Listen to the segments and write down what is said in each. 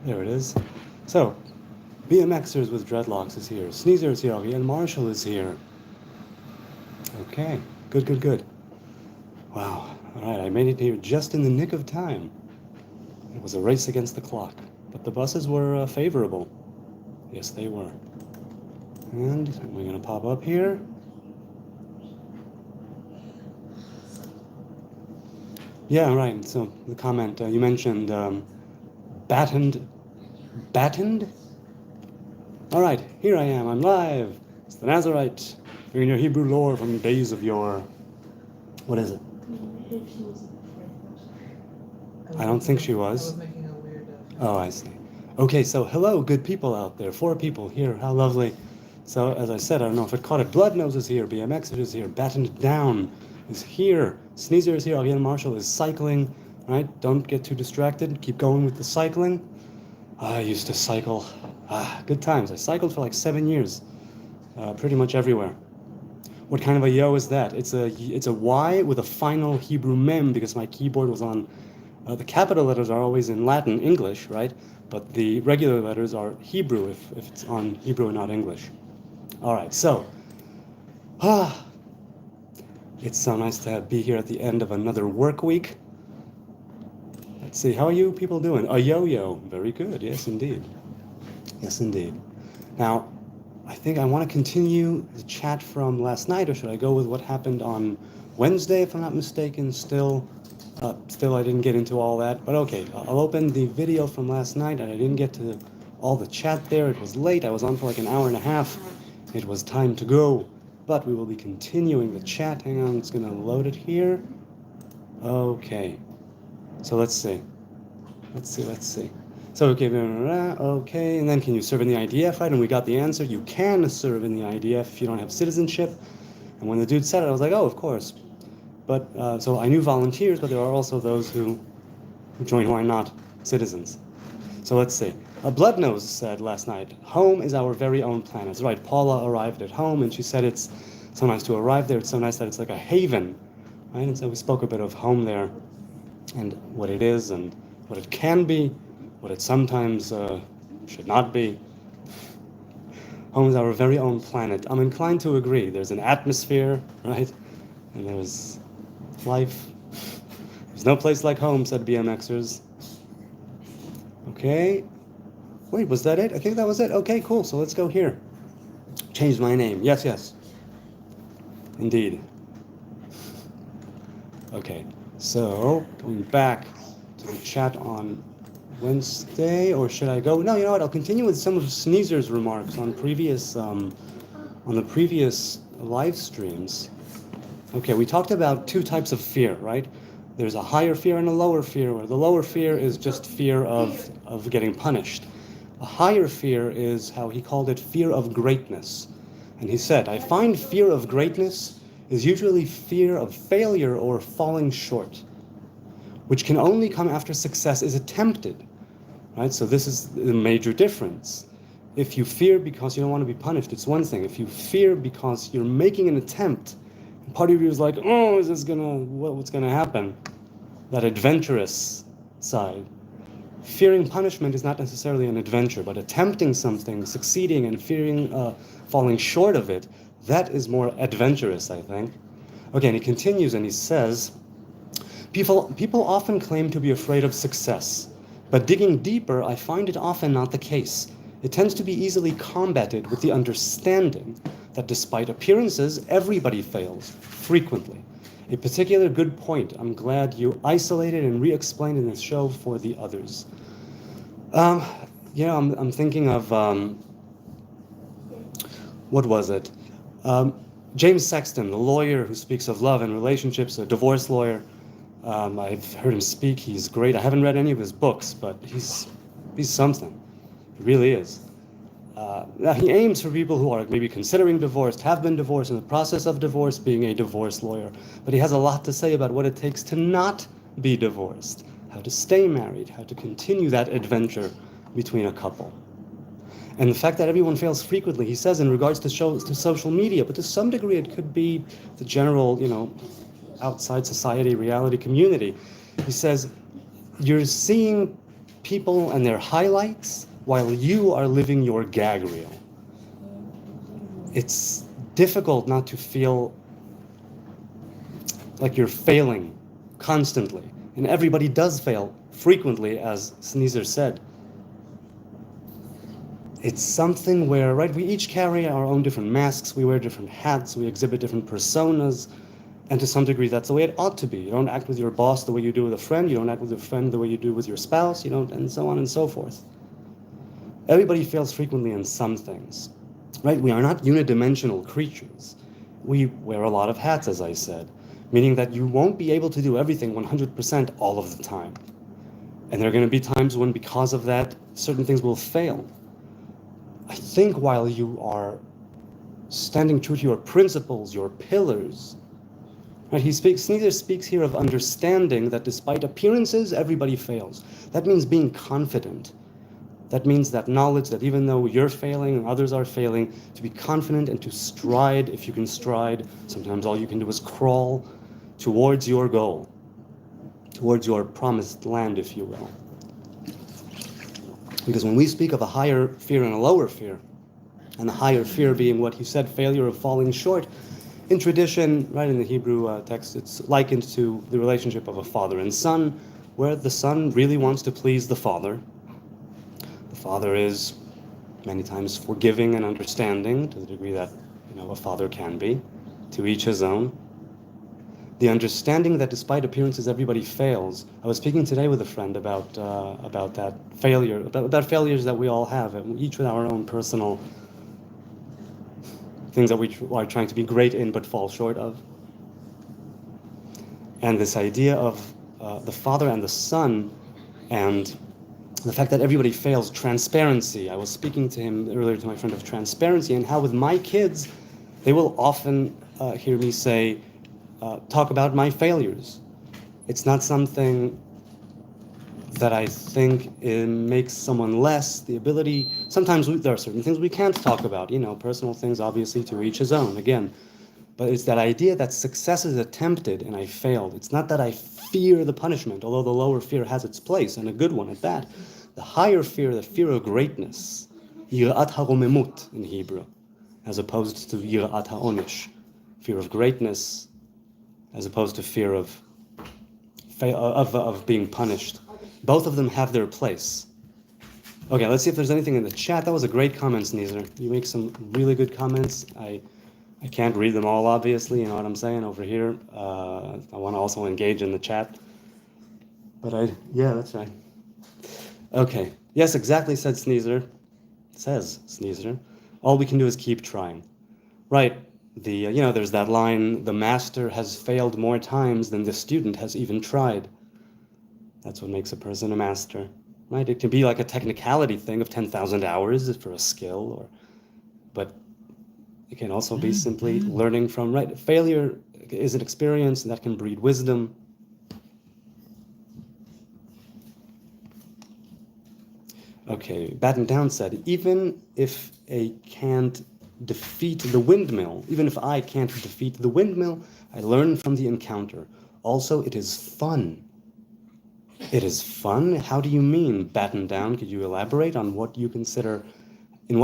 There it is. So, BMXers with dreadlocks is here. Sneezer is here. And Marshall is here. Okay, good. Wow. All right, I made it here just in the nick of time. It was a race against the clock, but the buses were favorable. Yes, they were. And we're going to pop up here. Yeah, right. So the comment you mentioned, battened. All right, here I am. I'm live. It's the Nazarite, bringing your Hebrew lore from days of yore. What is it? I don't think she was. I was making a weird. Oh, I see. Okay, so hello, good people out there. 4 people here. How lovely. So, as I said, I don't know if it caught it. Blood Nose is here. BMX is here. Battened Down is here. Sneezer is here. Again, Marshall is cycling. Right? Don't get too distracted. Keep going with the cycling. I used to cycle. Good times. I cycled for like 7 years. Pretty much everywhere. What kind of a yo is that? It's a Y with a final Hebrew mem because my keyboard was on. The capital letters are always in Latin, English, right? But the regular letters are Hebrew if it's on Hebrew and not English. All right, so, it's so nice to be here at the end of another work week. Let's see, how are you people doing? A yo-yo, very good, yes indeed. Yes indeed. Now, I think I want to continue the chat from last night, or should I go with what happened on Wednesday, if I'm not mistaken, still I didn't get into all that, but okay, I'll open the video from last night, and I didn't get to all the chat there. It was late. I was on for like an hour and a half. It was time to go, but we will be continuing the chat. Hang on, it's going to load it here. Okay, so let's see. So, okay, and then can you serve in the IDF, right? And we got the answer. You can serve in the IDF if you don't have citizenship. And when the dude said it, I was like, oh, of course. But, so I knew volunteers, but there are also those who join who are not citizens. So let's see. Blood Nose said last night, home is our very own planet. That's right, Paula arrived at home, and she said it's so nice to arrive there. It's so nice that it's like a haven, right? And so we spoke a bit of home there, and what it is, and what it can be, what it sometimes should not be. Home is our very own planet. I'm inclined to agree. There's an atmosphere, right? And there's life. There's no place like home, said BMXers. Okay. Wait, was that it? I think that was it. Okay, cool. So let's go here. Change my name. Yes. Indeed. Okay. So, going back to the chat on Wednesday, or should I go? No, you know what? I'll continue with some of Sneezer's remarks on the previous live streams. Okay, we talked about 2 types of fear, right? There's a higher fear and a lower fear, where the lower fear is just fear of getting punished. A higher fear is how he called it, fear of greatness. And he said, I find fear of greatness is usually fear of failure or falling short, which can only come after success is attempted, right? So this is the major difference. If you fear because you don't want to be punished, it's one thing. If you fear because you're making an attempt, part of you is like, oh, is this what's gonna happen? That adventurous side. Fearing punishment is not necessarily an adventure, but attempting something, succeeding, and fearing falling short of it, that is more adventurous, I think. Okay, and he continues and he says, people often claim to be afraid of success, but digging deeper, I find it often not the case. It tends to be easily combated with the understanding that despite appearances, everybody fails, frequently. A particular good point. I'm glad you isolated and re-explained in this show for the others. I'm thinking of, what was it? James Sexton, the lawyer who speaks of love and relationships, a divorce lawyer. I've heard him speak. He's great. I haven't read any of his books, but he's something. He really is. He aims for people who are maybe considering divorce, have been divorced, in the process of divorce, being a divorce lawyer. But he has a lot to say about what it takes to not be divorced, how to stay married, how to continue that adventure between a couple. And the fact that everyone fails frequently, he says, in regards to social media, but to some degree it could be the general, outside society, reality community. He says, you're seeing people and their highlights while you are living your gag reel. It's difficult not to feel like you're failing constantly. And everybody does fail frequently, as Sneezer said. It's something where, right, we each carry our own different masks, we wear different hats, we exhibit different personas, and to some degree that's the way it ought to be. You don't act with your boss the way you do with a friend, you don't act with your friend the way you do with your spouse, you don't, and so on and so forth. Everybody fails frequently in some things, right? We are not unidimensional creatures. We wear a lot of hats, as I said, meaning that you won't be able to do everything 100% all of the time. And there are going to be times when, because of that, certain things will fail. I think while you are standing true to your principles, your pillars, right? Sneezer speaks here of understanding that despite appearances, everybody fails. That means being confident. That means that knowledge that even though you're failing and others are failing, to be confident and to stride, if you can stride. Sometimes all you can do is crawl towards your goal, towards your promised land, if you will. Because when we speak of a higher fear and a lower fear, and the higher fear being what he said, failure of falling short, in tradition, right, in the Hebrew text, it's likened to the relationship of a father and son, where the son really wants to please the father. The father is many times forgiving and understanding to the degree that, a father can be, to each his own. The understanding that despite appearances, everybody fails. I was speaking today with a friend about that failure, about failures that we all have, each with our own personal things that we are trying to be great in but fall short of. And this idea of the father and the son, and the fact that everybody fails, transparency. I was speaking to him earlier, to my friend, of transparency, and how with my kids, they will often hear me say, talk about my failures. It's not something that I think makes someone less. The ability, sometimes there are certain things we can't talk about, personal things, obviously, to each his own, again. But it's that idea that success is attempted and I failed. It's not that I fear the punishment, although the lower fear has its place, and a good one at that. The higher fear, the fear of greatness, yirat haromemut in Hebrew, as opposed to yirat haonish, fear of greatness, as opposed to fear of being punished. Both of them have their place. Okay, let's see if there's anything in the chat. That was a great comment, Sneezer. You make some really good comments. I can't read them all, obviously, you know what I'm saying, over here. I want to also engage in the chat. But yeah, that's right. Okay, yes, exactly, says Sneezer. All we can do is keep trying. Right, there's that line, the master has failed more times than the student has even tried. That's what makes a person a master, right? It can be like a technicality thing of 10,000 hours for a skill, but it can also be simply learning from, right? Failure is an experience that can breed wisdom. Okay, Batten Down said, even if I can't defeat the windmill, I learn from the encounter. Also, it is fun. It is fun? How do you mean, Batten Down? Could you elaborate on in what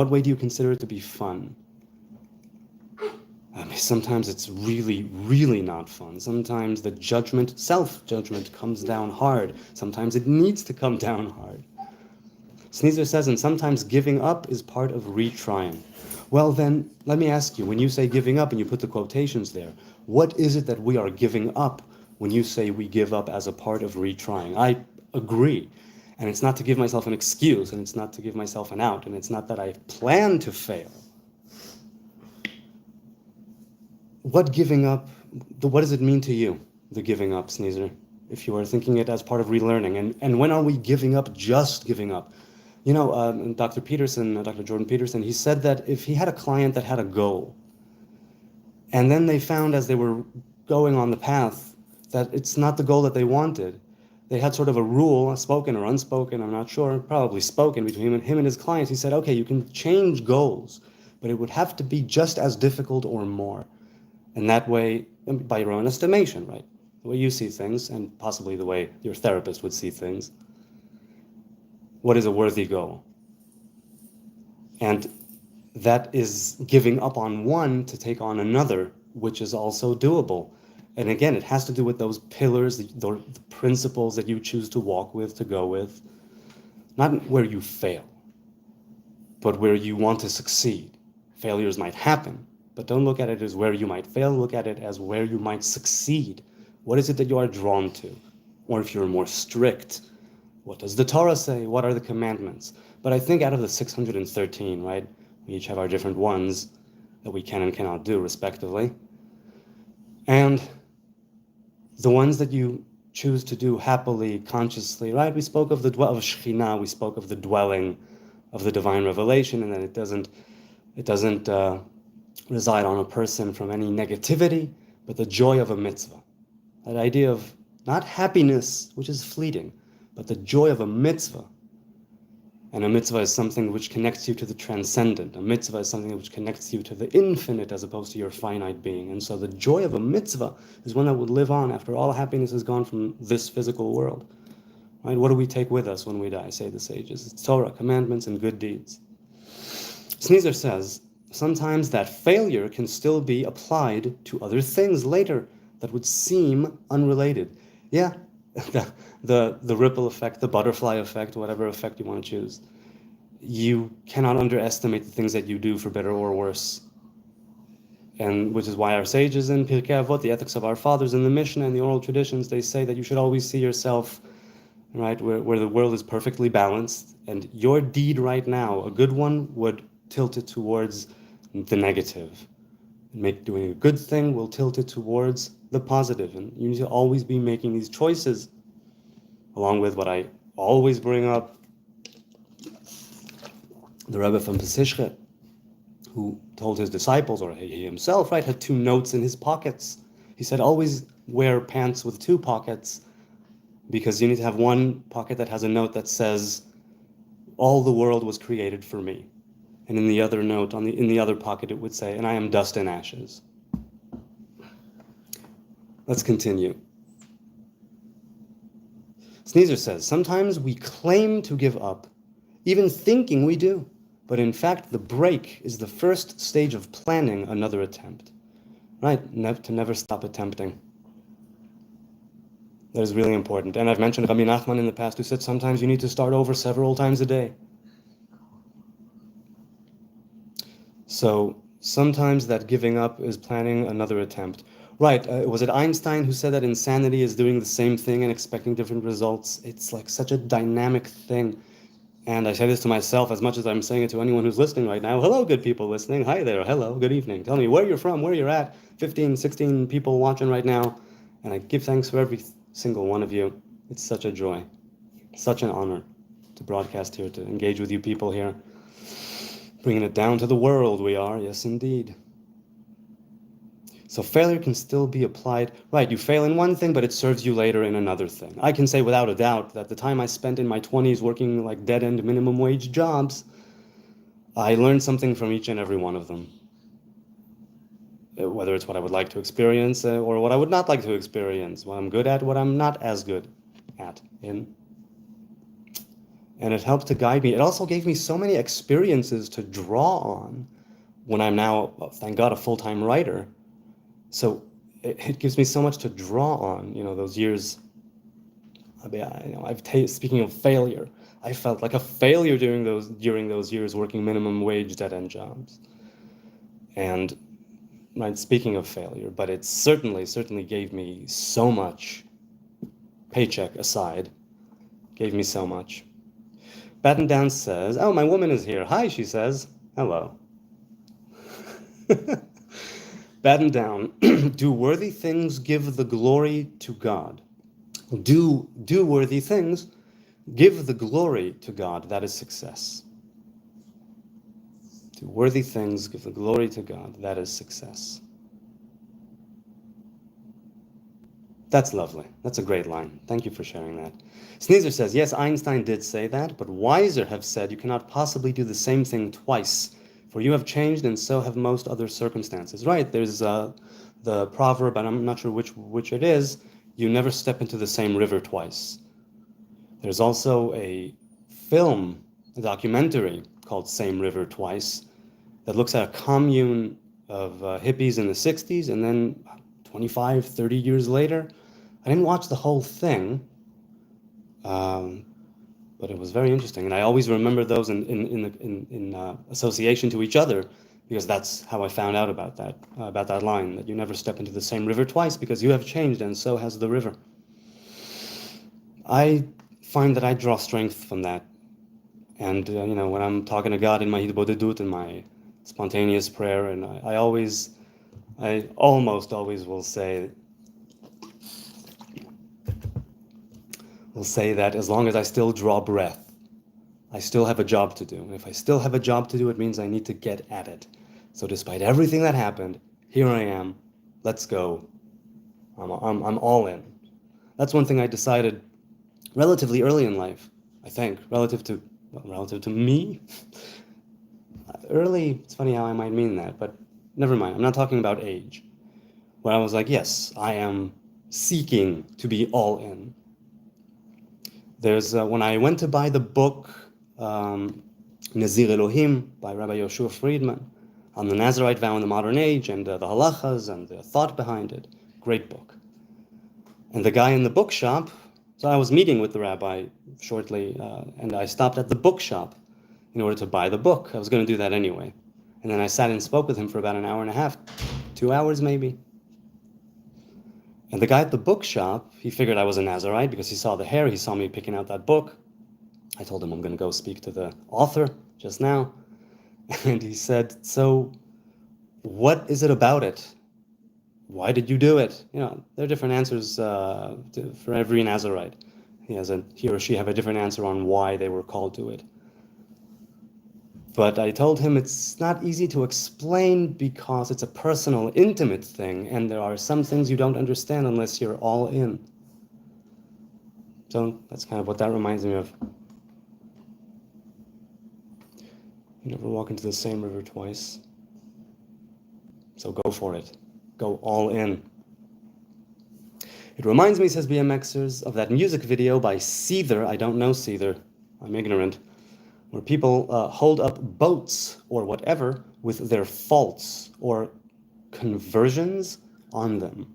way do you consider it to be fun? I mean, sometimes it's really, really not fun. Sometimes the self-judgment comes down hard. Sometimes it needs to come down hard. Sneezer says, and sometimes giving up is part of retrying. Well then, let me ask you, when you say giving up and you put the quotations there, what is it that we are giving up when you say we give up as a part of retrying? I agree. And it's not to give myself an excuse, and it's not to give myself an out, and it's not that I plan to fail. What does it mean to you, the giving up, Sneezer, if you are thinking it as part of relearning? And when are we giving up, just giving up? Dr. Jordan Peterson, he said that if he had a client that had a goal, and then they found as they were going on the path that it's not the goal that they wanted, they had sort of a rule, spoken or unspoken, I'm not sure, probably spoken between him and his clients. He said, okay, you can change goals, but it would have to be just as difficult or more. And that way, by your own estimation, right? The way you see things, and possibly the way your therapist would see things. What is a worthy goal? And that is giving up on one to take on another, which is also doable. And again, it has to do with those pillars, the principles that you choose to walk with, to go with. Not where you fail, but where you want to succeed. Failures might happen, but don't look at it as where you might fail. Look at it as where you might succeed. What is it that you are drawn to? Or if you're more strict, what does the Torah say? What are the commandments? But I think out of the 613, right, we each have our different ones that we can and cannot do, respectively. And the ones that you choose to do happily, consciously, right? We spoke of the of Shekhinah, we spoke of the dwelling of the divine revelation, and that it doesn't reside on a person from any negativity, but the joy of a mitzvah. That idea of not happiness, which is fleeting, but the joy of a mitzvah. And a mitzvah is something which connects you to the transcendent. A mitzvah is something which connects you to the infinite as opposed to your finite being. And so the joy of a mitzvah is one that would live on after all happiness is gone from this physical world. Right? What do we take with us when we die, say the sages? It's Torah, commandments, and good deeds. Sneezer says, sometimes that failure can still be applied to other things later that would seem unrelated. Yeah, the ripple effect, the butterfly effect, whatever effect you want to choose. You cannot underestimate the things that you do for better or worse. And which is why our sages in Pirkei Avot, the ethics of our fathers in the Mishnah and the oral traditions, they say that you should always see yourself, right, where the world is perfectly balanced, and your deed right now, a good one, would tilt it towards the negative. Doing a good thing will tilt it towards the positive, and you need to always be making these choices, along with what I always bring up, the Rebbe from Pesishche, who told his disciples, or he himself, right, had 2 notes in his pockets. He said, always wear pants with 2 pockets, because you need to have one pocket that has a note that says, all the world was created for me. And in the other note, in the other pocket, it would say, and I am dust and ashes. Let's continue. Sneezer says, sometimes we claim to give up, even thinking we do. But in fact, the break is the first stage of planning another attempt. Right? To never stop attempting. That is really important. And I've mentioned Rabbi Nachman in the past, who said sometimes you need to start over several times a day. So sometimes that giving up is planning another attempt. Right, was it Einstein who said that insanity is doing the same thing and expecting different results? It's like such a dynamic thing. And I say this to myself as much as I'm saying it to anyone who's listening right now. Hello, good people listening. Hi there. Hello, good evening. Tell me where you're from, where you're at. 15, 16 people watching right now. And I give thanks for every single one of you. It's such a joy, such an honor to broadcast here, to engage with you people here. Bringing it down to the world we are, yes indeed. So failure can still be applied. Right, you fail in one thing, but it serves you later in another thing. I can say without a doubt that the time I spent in my 20s working like dead-end minimum wage jobs, I learned something from each and every one of them. Whether it's what I would like to experience or what I would not like to experience, what I'm good at, what I'm not as good at in. And it helped to guide me. It also gave me so many experiences to draw on when I'm now, thank God, a full-time writer. So it gives me so much to draw on, those years. Speaking of failure, I felt like a failure during those years working minimum wage dead-end jobs. And right, speaking of failure, but it certainly gave me so much, paycheck aside, gave me so much. Batten Down says, oh, my woman is here. Hi, she says. Hello. Batten Down, do worthy things give the glory to God? Do worthy things give the glory to God? That is success. Do worthy things give the glory to God? That is success. That's lovely. That's a great line. Thank you for sharing that. Sneezer says, yes, Einstein did say that, but wiser have said you cannot possibly do the same thing twice, for you have changed and so have most other circumstances. Right, there's the proverb, and I'm not sure which it is, you never step into the same river twice. There's also a film, a documentary called Same River Twice, that looks at a commune of hippies in the 60s, and then 25, 30 years later. I didn't watch the whole thing, but it was very interesting. And I always remember those in association to each other, because that's how I found out about that line, that you never step into the same river twice, because you have changed and so has the river. I find that I draw strength from that. And, when I'm talking to God in my hitbodedut, in my spontaneous prayer, and I almost always will say that as long as I still draw breath, I still have a job to do. And if I still have a job to do, it means I need to get at it. So despite everything that happened, here I am. Let's go. I'm all in. That's one thing I decided relatively early in life, I think, relative to me. Early, it's funny how I might mean that, but never mind. I'm not talking about age. Where I was like, yes, I am seeking to be all in. There's when I went to buy the book Nazir Elohim by Rabbi Yoshua Friedman on the Nazarite vow in the modern age, and the halachas and the thought behind it. Great book. And the guy in the bookshop, so I was meeting with the rabbi shortly, and I stopped at the bookshop in order to buy the book. I was going to do that anyway. And then I sat and spoke with him for about an hour and a half, 2 hours maybe. And the guy at the bookshop, he figured I was a Nazarite because he saw the hair, he saw me picking out that book. I told him I'm going to go speak to the author just now. And he said, so what is it about it? Why did you do it? There are different answers for every Nazarite. He or she have a different answer on why they were called to it. But I told him it's not easy to explain because it's a personal, intimate thing, and there are some things you don't understand unless you're all in. So that's kind of what that reminds me of. You never walk into the same river twice. So go for it. Go all in. It reminds me, says BMXers, of that music video by Seether. I don't know Seether. I'm ignorant. Where people hold up boats or whatever with their faults or conversions on them.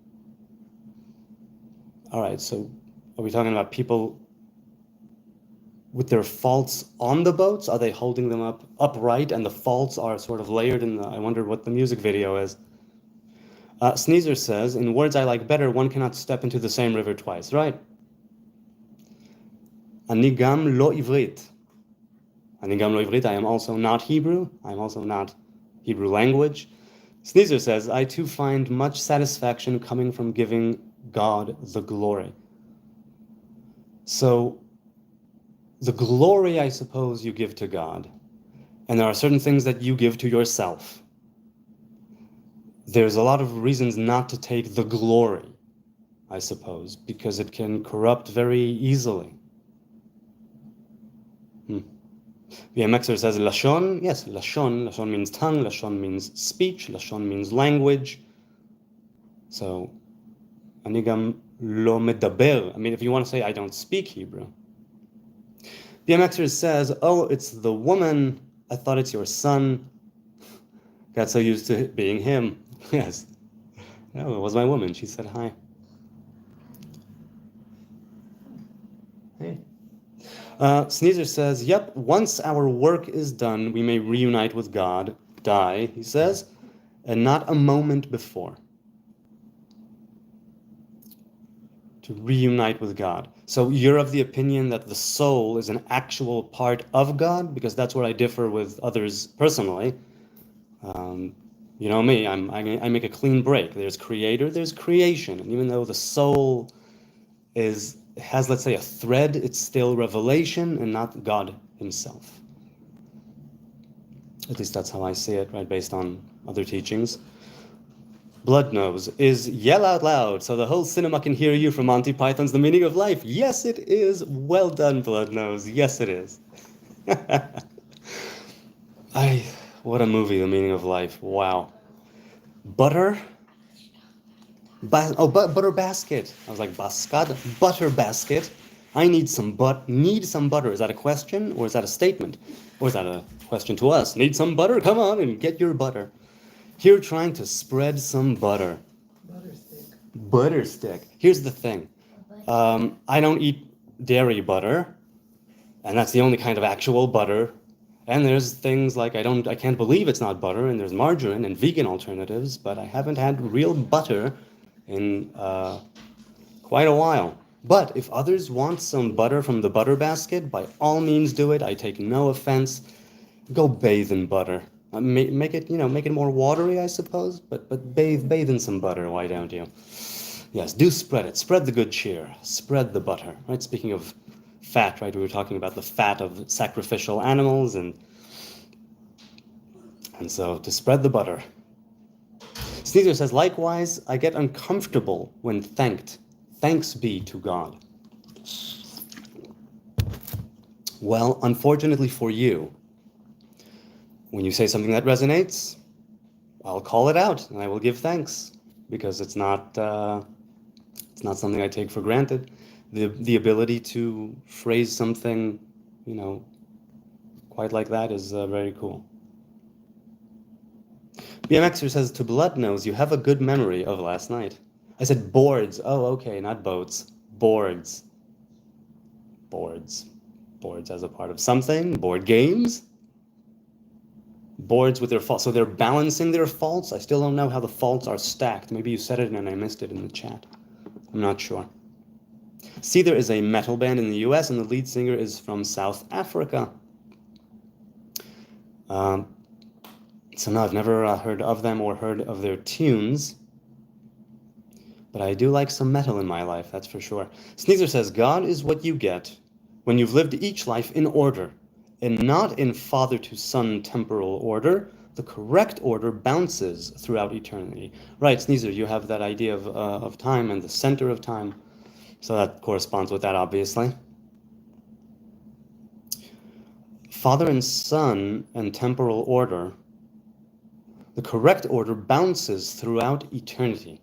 All right, so are we talking about people with their faults on the boats? Are they holding them up upright and the faults are sort of layered in I wonder what the music video is. Sneezer says, in words I like better, one cannot step into the same river twice, right? Ani gam lo ivrit. I am also not Hebrew. I'm also not Hebrew language. Sneezer says, I too find much satisfaction coming from giving God the glory. So, the glory, I suppose, you give to God. And there are certain things that you give to yourself. There's a lot of reasons not to take the glory, I suppose, because it can corrupt very easily. BMXer says Lashon. Yes, Lashon. Lashon means tongue. Lashon means speech. Lashon means language. So, ani gam lo medaber. I mean, if you want to say, I don't speak Hebrew. BMXer says, oh, it's the woman. I thought it's your son. Got so used to it being him. Yes. No, it was my woman. She said hi. Hey. Sneezer says, yep, once our work is done, we may reunite with God, die, he says, and not a moment before. To reunite with God. So you're of the opinion that the soul is an actual part of God? Because that's where I differ with others personally. You know me, I make a clean break. There's creator, there's creation. And even though the soul has, let's say, a thread, it's still revelation and not God himself. At least that's how I see it, right, based on other teachings. Blood Nose is yell out loud so the whole cinema can hear you from Monty Python's The Meaning of Life. Yes, it is. Well done, Blood Nose. Yes, it is. What a movie, The Meaning of Life. Wow. Butter? Butter Basket. I was like, Basket? Butter Basket. I need some butter. Is that a question or is that a statement? Or is that a question to us? Need some butter? Come on and get your butter. Here trying to spread some butter. Butter stick. Here's the thing. I don't eat dairy butter, and that's the only kind of actual butter. And there's things like I can't believe it's not butter, and there's margarine and vegan alternatives, but I haven't had real butter in quite a while. But if others want some butter from the butter basket, by all means do it. I take no offense. Go bathe in butter. Make it, make it more watery, I suppose. But bathe in some butter. Why don't you? Yes, do spread it. Spread the good cheer. Spread the butter. Right. Speaking of fat, right? We were talking about the fat of sacrificial animals, and so to spread the butter. Sneezer says, likewise, I get uncomfortable when thanked. Thanks be to God. Well, unfortunately for you, when you say something that resonates, I'll call it out and I will give thanks, because it's not something I take for granted. The ability to phrase something, quite like that is very cool. BMXer says, to Blood Nose, you have a good memory of last night. I said boards. Oh, okay, not boats. Boards. Boards. Boards as a part of something. Board games. Boards with their faults. So they're balancing their faults. I still don't know how the faults are stacked. Maybe you said it and I missed it in the chat. I'm not sure. See, there is a metal band in the US and the lead singer is from South Africa. So no, I've never heard of them or heard of their tunes. But I do like some metal in my life, that's for sure. Sneezer says, God is what you get when you've lived each life in order, and not in father to son temporal order. The correct order bounces throughout eternity. Right, Sneezer, you have that idea of time and the center of time. So that corresponds with that, obviously. Father and son and temporal order, the correct order bounces throughout eternity.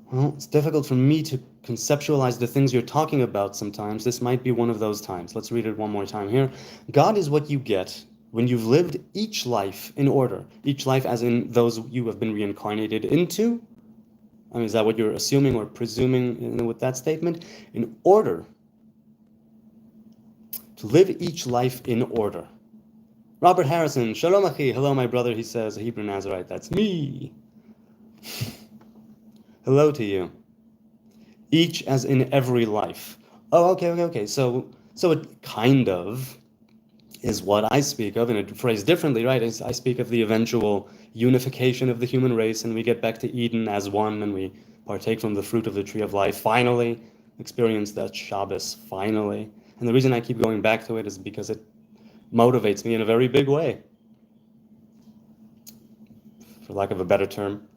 Well, it's difficult for me to conceptualize the things you're talking about sometimes. This might be one of those times. Let's read it one more time here. God is what you get when you've lived each life in order. Each life as in those you have been reincarnated into. I mean, is that what you're assuming or presuming with that statement? In order. To live each life in order. Robert Harrison, Shalom Achi. Hello, my brother, he says, a Hebrew Nazarite. That's me. Hello to you. Each as in every life. Oh, okay. So it kind of is what I speak of, and it phrased differently, right? I speak of the eventual unification of the human race, and we get back to Eden as one, and we partake from the fruit of the tree of life, finally, experience that Shabbos, finally. And the reason I keep going back to it is because it motivates me in a very big way, for lack of a better term.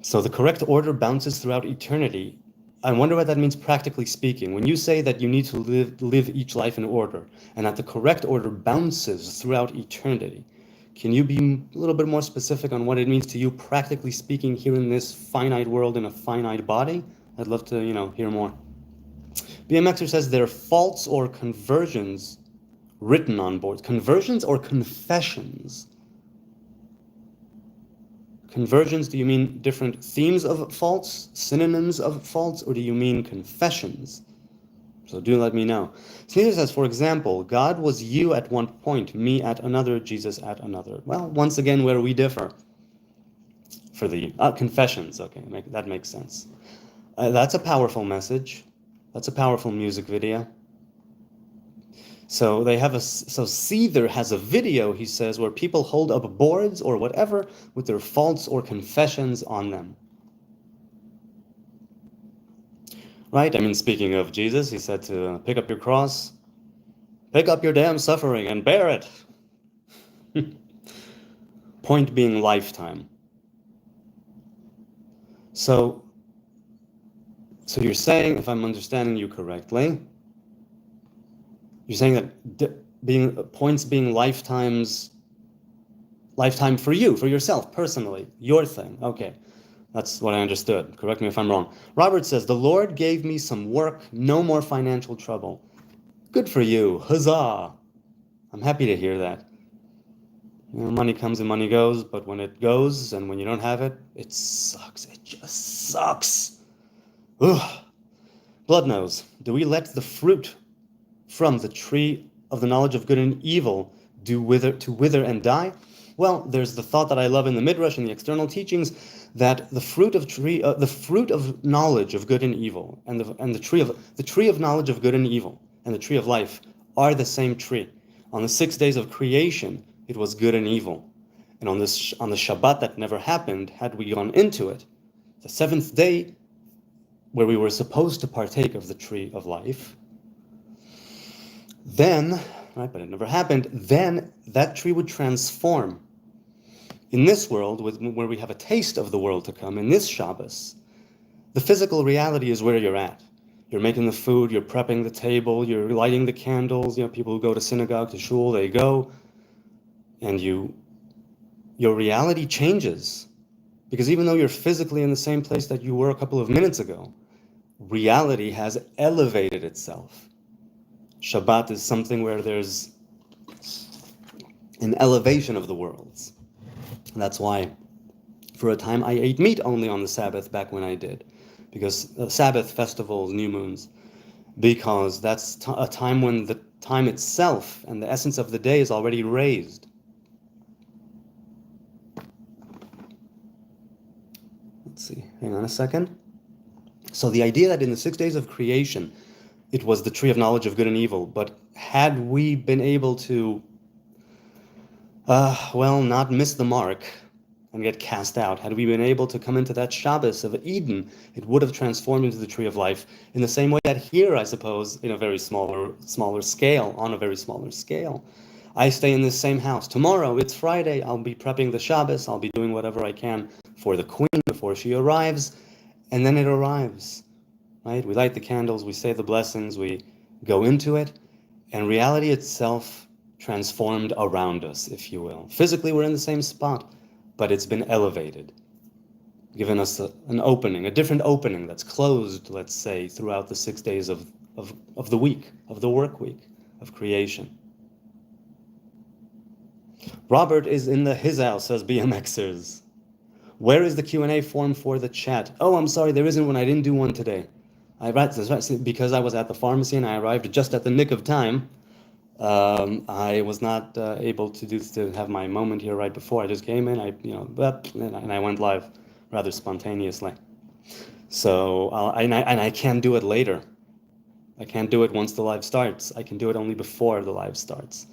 So the correct order bounces throughout eternity. I wonder what that means practically speaking. When you say that you need to live each life in order, and that the correct order bounces throughout eternity, can you be a little bit more specific on what it means to you practically speaking here in this finite world in a finite body? I'd love to, hear more. BMXer says there are faults or conversions written on boards. Conversions or confessions? Conversions, do you mean different themes of faults, synonyms of faults, or do you mean confessions? So do let me know. Caesar says, for example, God was you at one point, me at another, Jesus at another. Well, once again, where we differ. For the confessions, okay, that makes sense. That's a powerful message. That's a powerful music video. So Seether has a video, he says, where people hold up boards or whatever with their faults or confessions on them. Right? I mean, speaking of Jesus, he said to pick up your cross, pick up your damn suffering and bear it. Point being lifetime. So you're saying, if I'm understanding you correctly, you're saying that points being lifetime for you, for yourself, personally, your thing. Okay. That's what I understood. Correct me if I'm wrong. Robert says, the Lord gave me some work, no more financial trouble. Good for you. Huzzah. I'm happy to hear that. You know, money comes and money goes, but when it goes and when you don't have it, it sucks. It just sucks. Ugh. Blood nose. Do we let the fruit from the tree of the knowledge of good and evil wither and die? Well, there's the thought that I love in the Midrash and the external teachings that the fruit of knowledge of good and evil and the tree of knowledge of good and evil and the tree of life are the same tree. On the 6 days of creation, it was good and evil, and on the Shabbat that never happened. Had we gone into it, the seventh day, where we were supposed to partake of the tree of life, then, right, but it never happened, then that tree would transform. In this world, where we have a taste of the world to come, in this Shabbos, the physical reality is where you're at. You're making the food, you're prepping the table, you're lighting the candles. You know, people who go to synagogue, to shul, they go, and your reality changes. Because even though you're physically in the same place that you were a couple of minutes ago, reality has elevated itself. Shabbat is something where there's an elevation of the worlds. And that's why, for a time, I ate meat only on the Sabbath back when I did. Because Sabbath, festivals, new moons, because that's a time when the time itself and the essence of the day is already raised. Let's see, hang on a second. So the idea that in the 6 days of creation, it was the tree of knowledge of good and evil, but had we been able to, not miss the mark and get cast out, had we been able to come into that Shabbos of Eden, it would have transformed into the tree of life in the same way that here, I suppose, in a very smaller scale, on a very smaller scale. I stay in this same house. Tomorrow, it's Friday, I'll be prepping the Shabbos, I'll be doing whatever I can for the queen before she arrives, and then it arrives, right? We light the candles, we say the blessings, we go into it, and reality itself transformed around us, if you will. Physically, we're in the same spot, but it's been elevated, given us an opening, a different opening that's closed, let's say, throughout the 6 days of the week, of the work week, of creation. Robert is in his house, says BMXers. Where is the Q&A form for the chat? Oh, I'm sorry, there isn't one. I didn't do one today. Because I was at the pharmacy and I arrived just at the nick of time. I was not able to have my moment here right before. I just came in, and I went live rather spontaneously. So I can't do it later. I can't do it once the live starts. I can do it only before the live starts.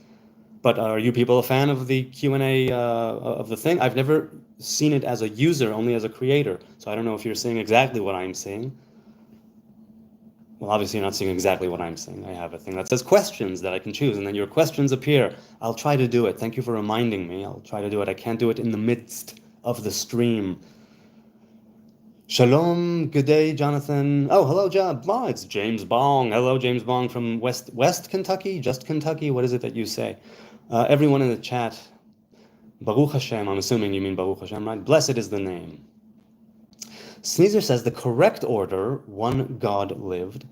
But are you people a fan of the Q&A of the thing? I've never seen it as a user, only as a creator. So I don't know if you're seeing exactly what I'm seeing. Well, obviously you're not seeing exactly what I'm saying. I have a thing that says questions that I can choose, and then your questions appear. I'll try to do it. Thank you for reminding me. I'll try to do it. I can't do it in the midst of the stream. Shalom, good day, Jonathan. Oh, hello, Oh, it's James Bong. Hello, James Bong from West Kentucky? Just Kentucky? What is it that you say? Everyone in the chat, Baruch Hashem. I'm assuming you mean Baruch Hashem, right? Blessed is the name. Sneezer says the correct order, one God lived,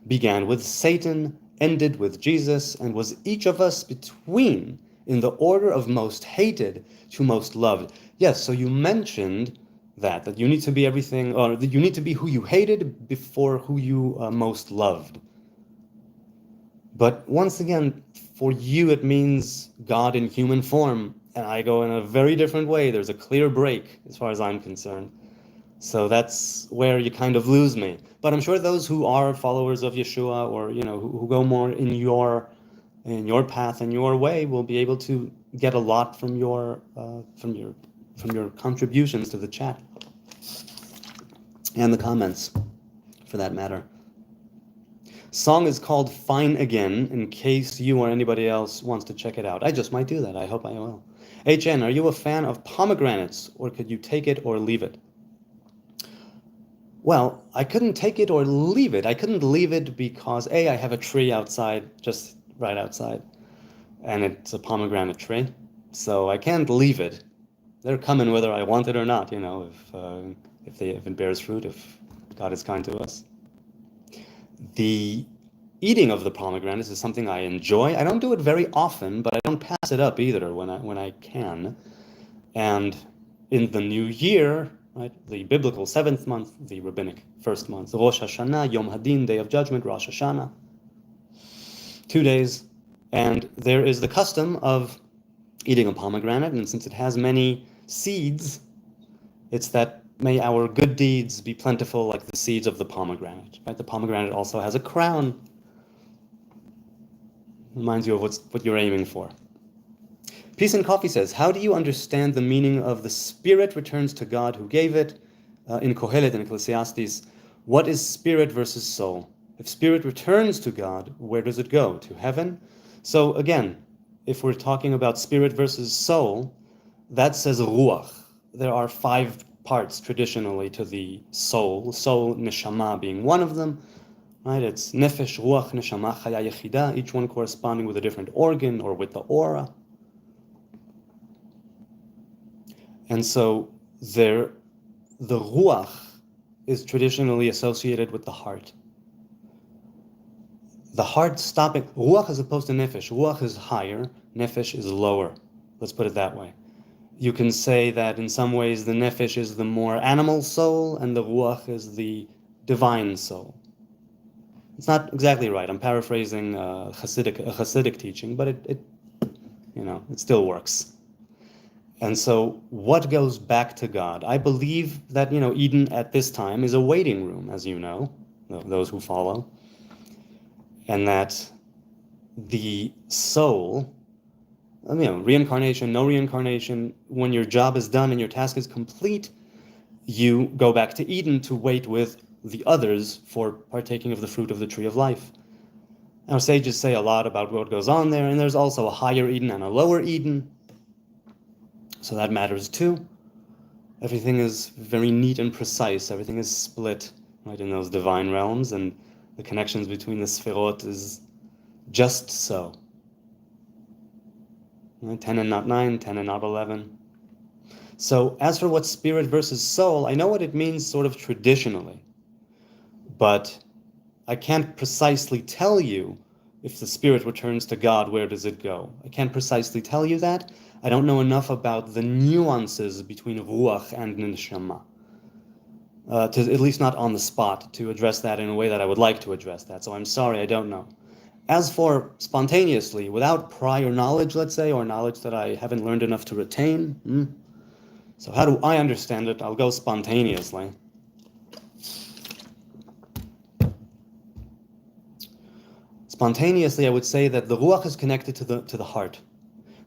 began with Satan, ended with Jesus, and was each of us between in the order of most hated to most loved. Yes, so you mentioned that you need to be everything, or that you need to be who you hated before who you most loved. But once again, for you it means God in human form, and I go in a very different way. There's a clear break as far as I'm concerned. So that's where you kind of lose me. But I'm sure those who are followers of Yeshua, or who go more in your path and your way, will be able to get a lot from your contributions to the chat and the comments, for that matter. Song is called Fine Again, in case you or anybody else wants to check it out. I just might do that. I hope I will. HN, are you a fan of pomegranates, or could you take it or leave it? Well, I couldn't take it or leave it. I couldn't leave it because, I have a tree outside, just right outside, and it's a pomegranate tree, so I can't leave it. They're coming whether I want it or not, if if it bears fruit, if God is kind to us. The eating of the pomegranates is something I enjoy. I don't do it very often, but I don't pass it up either when I can. And in the new year, right, the biblical 7th month, the rabbinic 1st month, Rosh Hashanah, Yom Hadin, Day of Judgment, Rosh Hashanah, 2 days, and there is the custom of eating a pomegranate, and since it has many seeds, it's that may our good deeds be plentiful like the seeds of the pomegranate. Right? The pomegranate also has a crown. Reminds you of what you're aiming for. Peace and Coffee says, how do you understand the meaning of the spirit returns to God who gave it? In Kohelet and Ecclesiastes, what is spirit versus soul? If spirit returns to God, where does it go? To heaven? So again, if we're talking about spirit versus soul, that says ruach. There are 5 parts traditionally to the soul, neshama being one of them. Right? It's nefesh, ruach, neshama, chaya yechida, each one corresponding with a different organ or with the aura. And so the ruach is traditionally associated with the heart. The heart stopping, ruach as opposed to nefesh. Ruach is higher, nefesh is lower. Let's put it that way. You can say that in some ways the nefesh is the more animal soul and the ruach is the divine soul. It's not exactly right. I'm paraphrasing a Hasidic teaching, but it still works. And so what goes back to God? I believe that, Eden at this time is a waiting room, as you know, those who follow. And that the soul, reincarnation, no reincarnation, when your job is done and your task is complete, you go back to Eden to wait with the others for partaking of the fruit of the tree of life. Our sages say a lot about what goes on there, and there's also a higher Eden and a lower Eden. So that matters too. Everything is very neat and precise. Everything is split, right, in those divine realms, and the connections between the sefirot is just so. Right? 10 and not 9, 10 and not 11. So as for what spirit versus soul, I know what it means sort of traditionally, but I can't precisely tell you if the spirit returns to God, where does it go? I can't precisely tell you that. I don't know enough about the nuances between ruach and neshama, to at least not on the spot, to address that in a way that I would like to address that. So I'm sorry, I don't know. As for spontaneously, without prior knowledge, let's say, or knowledge that I haven't learned enough to retain, so how do I understand it? I'll go spontaneously. Spontaneously, I would say that the ruach is connected to the heart.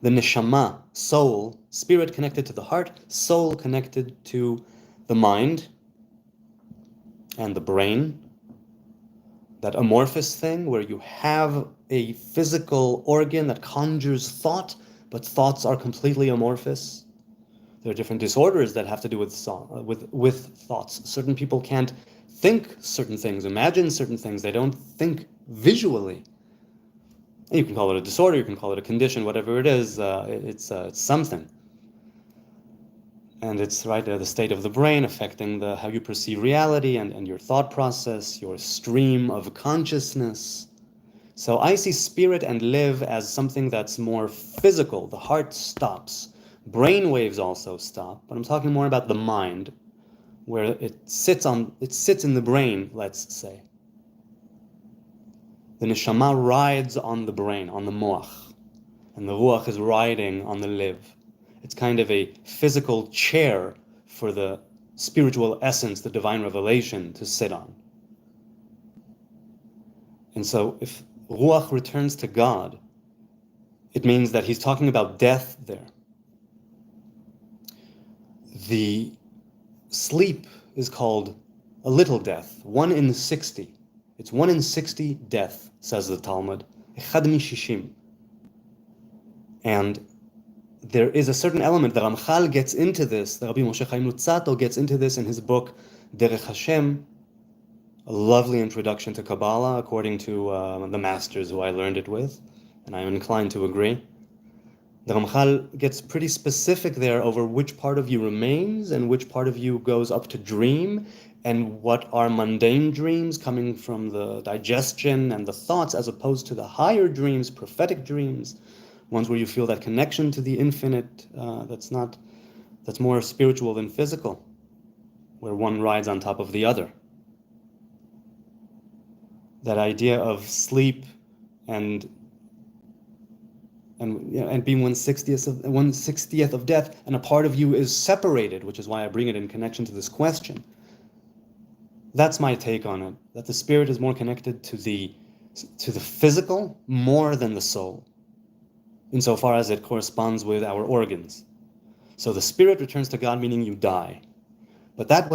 The neshama, soul, spirit connected to the heart, soul connected to the mind and the brain. That amorphous thing where you have a physical organ that conjures thought, but thoughts are completely amorphous. There are different disorders that have to do with thoughts. Certain people can't think certain things, imagine certain things. They don't think visually. You can call it a disorder, you can call it a condition, whatever it is, it's something. And it's right there, the state of the brain affecting how you perceive reality and your thought process, your stream of consciousness. So I see spirit and live as something that's more physical. The heart stops. Brain waves also stop, but I'm talking more about the mind, where it sits in the brain, let's say. The neshama rides on the brain, on the moach, and the ruach is riding on the liv. It's kind of a physical chair for the spiritual essence, the divine revelation, to sit on. And so if ruach returns to God, it means that he's talking about death there. The sleep is called a little death, 1 in 60. It's 1 in 60 death, says the Talmud. Echad mi shishim. And there is a certain element, the Ramchal gets into this, the Rabbi Moshe Chaim Luzzatto gets into this in his book, Derech Hashem, a lovely introduction to Kabbalah, according to the masters who I learned it with, and I'm inclined to agree. The Ramchal gets pretty specific there over which part of you remains and which part of you goes up to dream, and what are mundane dreams coming from the digestion and the thoughts, as opposed to the higher dreams, prophetic dreams, ones where you feel that connection to the infinite, that's more spiritual than physical, where one rides on top of the other. That idea of sleep and being 1/60th of death, and a part of you is separated, which is why I bring it in connection to this question. That's my take on it. That the spirit is more connected to the physical more than the soul, insofar as it corresponds with our organs. So the spirit returns to God, meaning you die. But that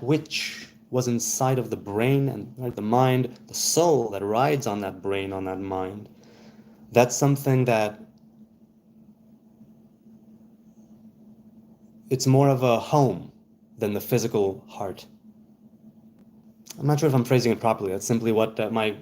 which was inside of the brain and the mind, the soul that rides on that brain, on that mind, that's something that it's more of a home than the physical heart. I'm not sure if I'm phrasing it properly. That's simply what my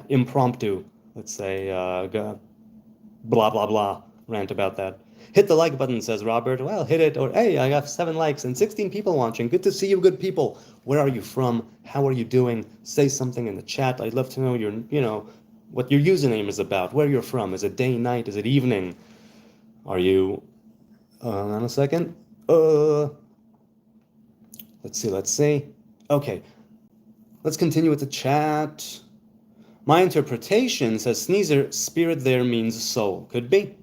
impromptu, let's say, blah, blah, blah rant about that. Hit the like button, says Robert. Well, hit it. Or, hey, I got 7 likes and 16 people watching. Good to see you, good people. Where are you from? How are you doing? Say something in the chat. I'd love to know what your username is about, where you're from. Is it day, night? Is it evening? Are you... on a second. Let's see. Okay. Let's continue with the chat. My interpretation, says Sneezer, spirit there means soul. Could be.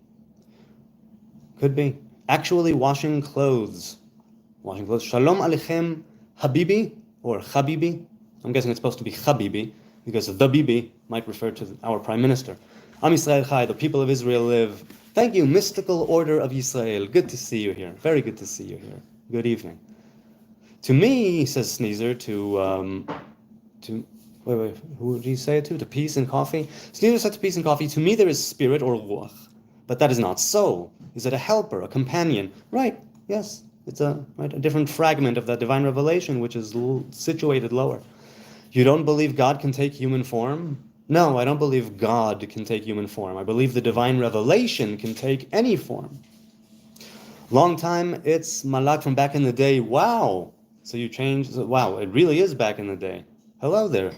Could be. Actually washing clothes. Washing clothes. Shalom Aleichem Habibi, or Habibi. I'm guessing it's supposed to be Habibi, because the Bibi might refer to our Prime Minister. Am Yisrael Chai, the people of Israel live. Thank you, Mystical Order of Israel. Good to see you here. Very good to see you here. Good evening. To me, says Sneezer, wait, who did he say it to? To peace and coffee? Sneezer said to peace and coffee, to me there is spirit or ruach, but that is not soul. Is it a helper, a companion? Right, yes. It's a different fragment of that divine revelation, which is situated lower. You don't believe God can take human form? No, I don't believe God can take human form. I believe the divine revelation can take any form. Long time, it's Malak from back in the day. Wow. So you changed. Wow, it really is back in the day. Hello there.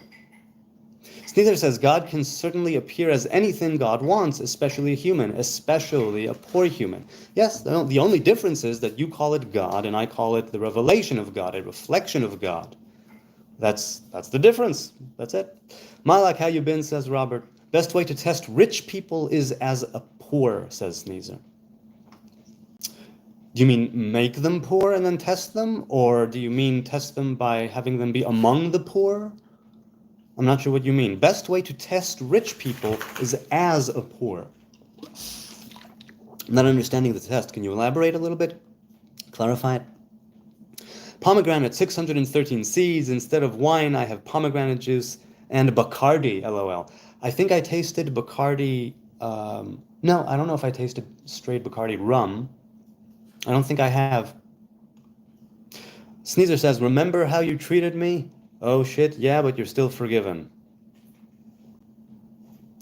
Sneezer says, God can certainly appear as anything God wants, especially a human, especially a poor human. Yes, the only difference is that you call it God and I call it the revelation of God, a reflection of God. That's the difference. That's it. Malak, how you been, says Robert. Best way to test rich people is as a poor, says Sneezer. Do you mean make them poor and then test them? Or do you mean test them by having them be among the poor? I'm not sure what you mean. Best way to test rich people is as a poor. I'm not understanding the test. Can you elaborate a little bit? Clarify it? Pomegranate, 613 seeds. Instead of wine, I have pomegranate juice and Bacardi, LOL. I think I tasted Bacardi... no, I don't know if I tasted straight Bacardi rum. I don't think I have. Sneezer says, remember how you treated me? Oh shit, yeah, but you're still forgiven.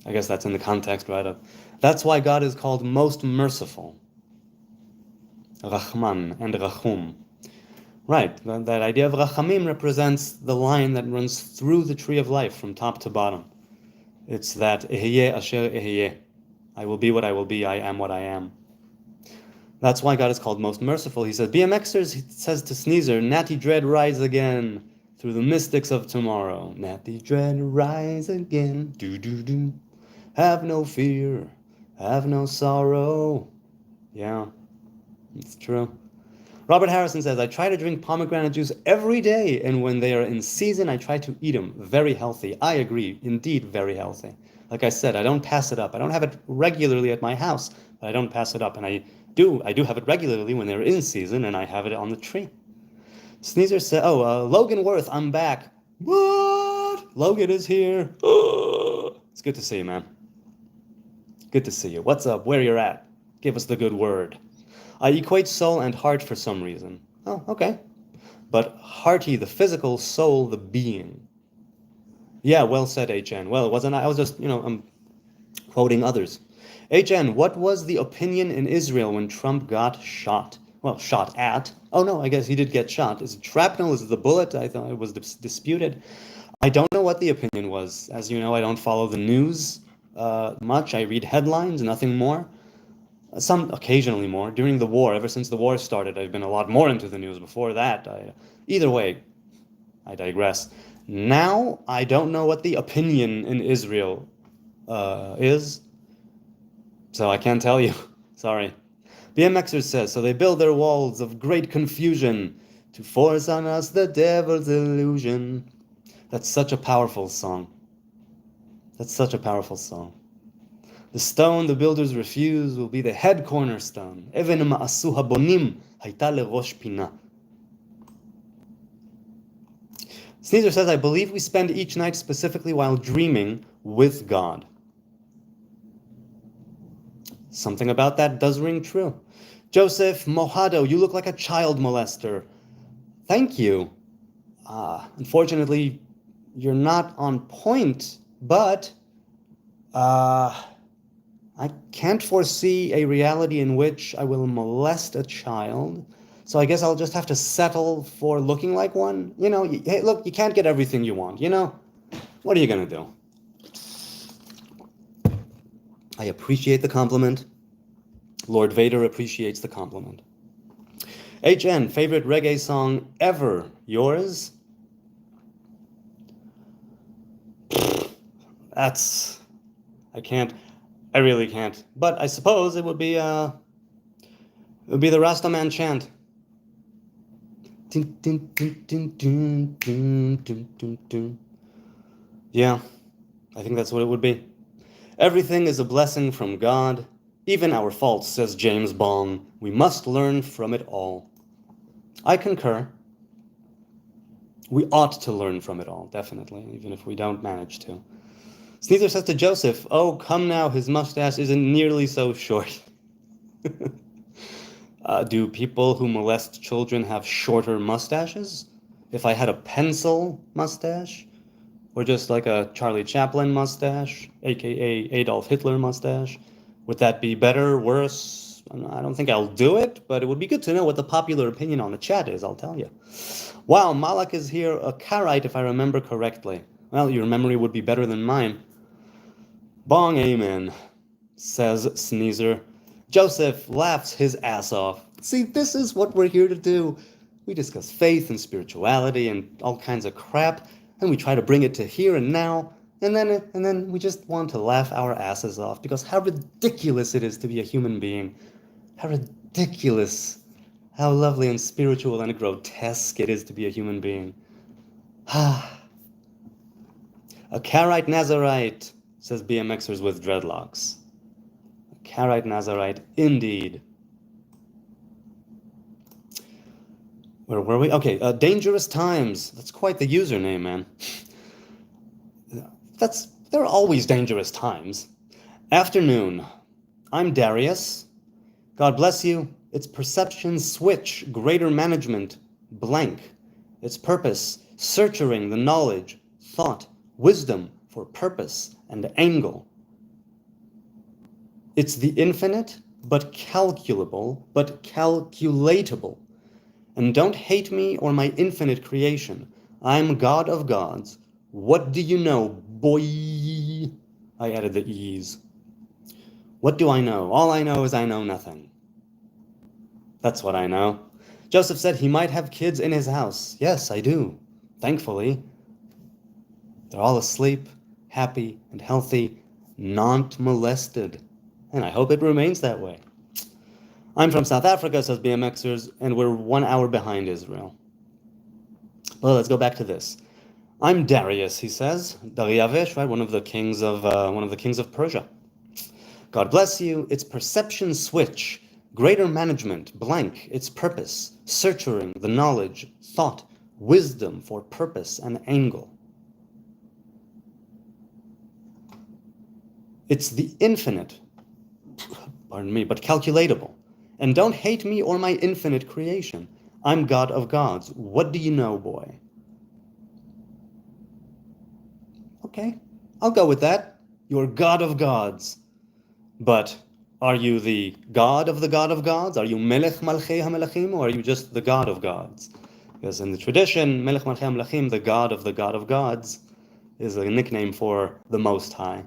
I guess that's in the context, right? That's why God is called most merciful. Rachman and Rachum. Right, that idea of Rachamim represents the line that runs through the tree of life from top to bottom. It's that Ehyeh asher ehyeh. I will be what I will be, I am what I am. That's why God is called most merciful. He says, BMXers, he says to Sneezer, Natty Dread rise again through the mystics of tomorrow. Natty Dread rise again. Do. Have no fear. Have no sorrow. Yeah, it's true. Robert Harrison says, I try to drink pomegranate juice every day, and when they are in season, I try to eat them. Very healthy. I agree. Indeed, very healthy. Like I said, I don't pass it up. I don't have it regularly at my house, but I don't pass it up. And I do have it regularly when they're in season, and I have it on the tree. Sneezer said, Logan Worth, I'm back. What? Logan is here. It's good to see you, man. Good to see you. What's up? Where you're at? Give us the good word. I equate soul and heart for some reason. Oh, okay. But hearty, the physical, soul, the being. Yeah, well said, HN. Well, it wasn't I. I was just, I'm quoting others. HN, what was the opinion in Israel when Trump got shot? Well, shot at. Oh no, I guess he did get shot. Is it shrapnel? Is it the bullet? I thought it was disputed. I don't know what the opinion was. As you know, I don't follow the news much. I read headlines, nothing more. Some occasionally more. During the war, ever since the war started, I've been a lot more into the news. Before that, either way, I digress. Now, I don't know what the opinion in Israel is, so I can't tell you. Sorry. BMXer says, so they build their walls of great confusion to force on us the devil's illusion. That's such a powerful song. That's such a powerful song. The stone the builders refuse will be the head cornerstone. Even ma'asu habonim hayta lerosh pina. Sneezer says, I believe we spend each night specifically while dreaming with God. Something about that does ring true. Joseph Mojado, you look like a child molester. Thank you. Unfortunately, you're not on point, but I can't foresee a reality in which I will molest a child. So I guess I'll just have to settle for looking like one. You know, hey, look, you can't get everything you want, you know? What are you going to do? I appreciate the compliment. Lord Vader appreciates the compliment. HN, favorite reggae song ever? Yours? That's... I really can't. But I suppose it would be the Rastaman chant. Yeah, I think that's what it would be. Everything is a blessing from God, even our faults, says James Bond. We must learn from it all. I concur. We ought to learn from it all, definitely, even if we don't manage to. Sneezer says to Joseph, oh, come now, his mustache isn't nearly so short. Do people who molest children have shorter mustaches? If I had a pencil mustache, or just like a Charlie Chaplin mustache, aka Adolf Hitler mustache, would that be better, worse? I don't think I'll do it, but it would be good to know what the popular opinion on the chat is, I'll tell you. Wow, Malak is here, a Karaite if I remember correctly. Well, your memory would be better than mine. Bong amen, says Sneezer. Joseph laughs his ass off. See, this is what we're here to do. We discuss faith and spirituality and all kinds of crap, and we try to bring it to here and now, and then we just want to laugh our asses off because how ridiculous it is to be a human being. How ridiculous. How lovely and spiritual and grotesque it is to be a human being. A Karaite Nazarite, says BMXers with dreadlocks. A Karaite Nazarite, indeed. Where were we? Okay, Dangerous Times. That's quite the username, man. There are always dangerous times. Afternoon. I'm Darius. God bless you. Its perception switch, greater management, blank. Its purpose, searching the knowledge, thought, wisdom for purpose and angle. It's the infinite, but calculable, but calculatable. And don't hate me or my infinite creation. I'm God of gods. What do you know, boy? I added the E's. What do I know? All I know is I know nothing. That's what I know. Joseph said he might have kids in his house. Yes, I do. Thankfully. They're all asleep, happy and healthy, not molested. And I hope it remains that way. I'm from South Africa, says BMXers, and we're 1 hour behind Israel. Well, let's go back to this. I'm Darius, he says. Dariavesh, right? One of the kings of Persia. God bless you. Its perception switch, greater management, blank. Its purpose, searching the knowledge, thought, wisdom for purpose and angle. It's the infinite, pardon me, but calculatable. And don't hate me or my infinite creation. I'm God of gods. What do you know, boy? Okay, I'll go with that. You're God of gods. But are you the God of gods? Are you Melech Malchei HaMelachim, or are you just the God of gods? Because in the tradition, Melech Malchei HaMelachim, the God of gods, is a nickname for the Most High.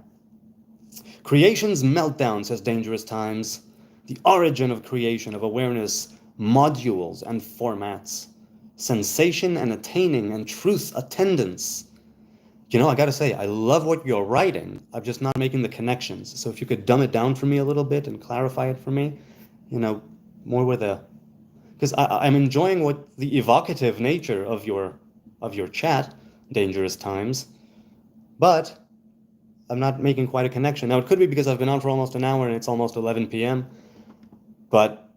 Creation's meltdown, says Dangerous Times, the origin of creation, of awareness, modules and formats, sensation and attaining and truth attendance. You know, I gotta say, I love what you're writing. I'm just not making the connections. So if you could dumb it down for me a little bit and clarify it for me, you know, more with a, because I'm enjoying what the evocative nature of your chat, Dangerous Times, but I'm not making quite a connection. Now, it could be because I've been on for almost an hour and it's almost 11 p.m., but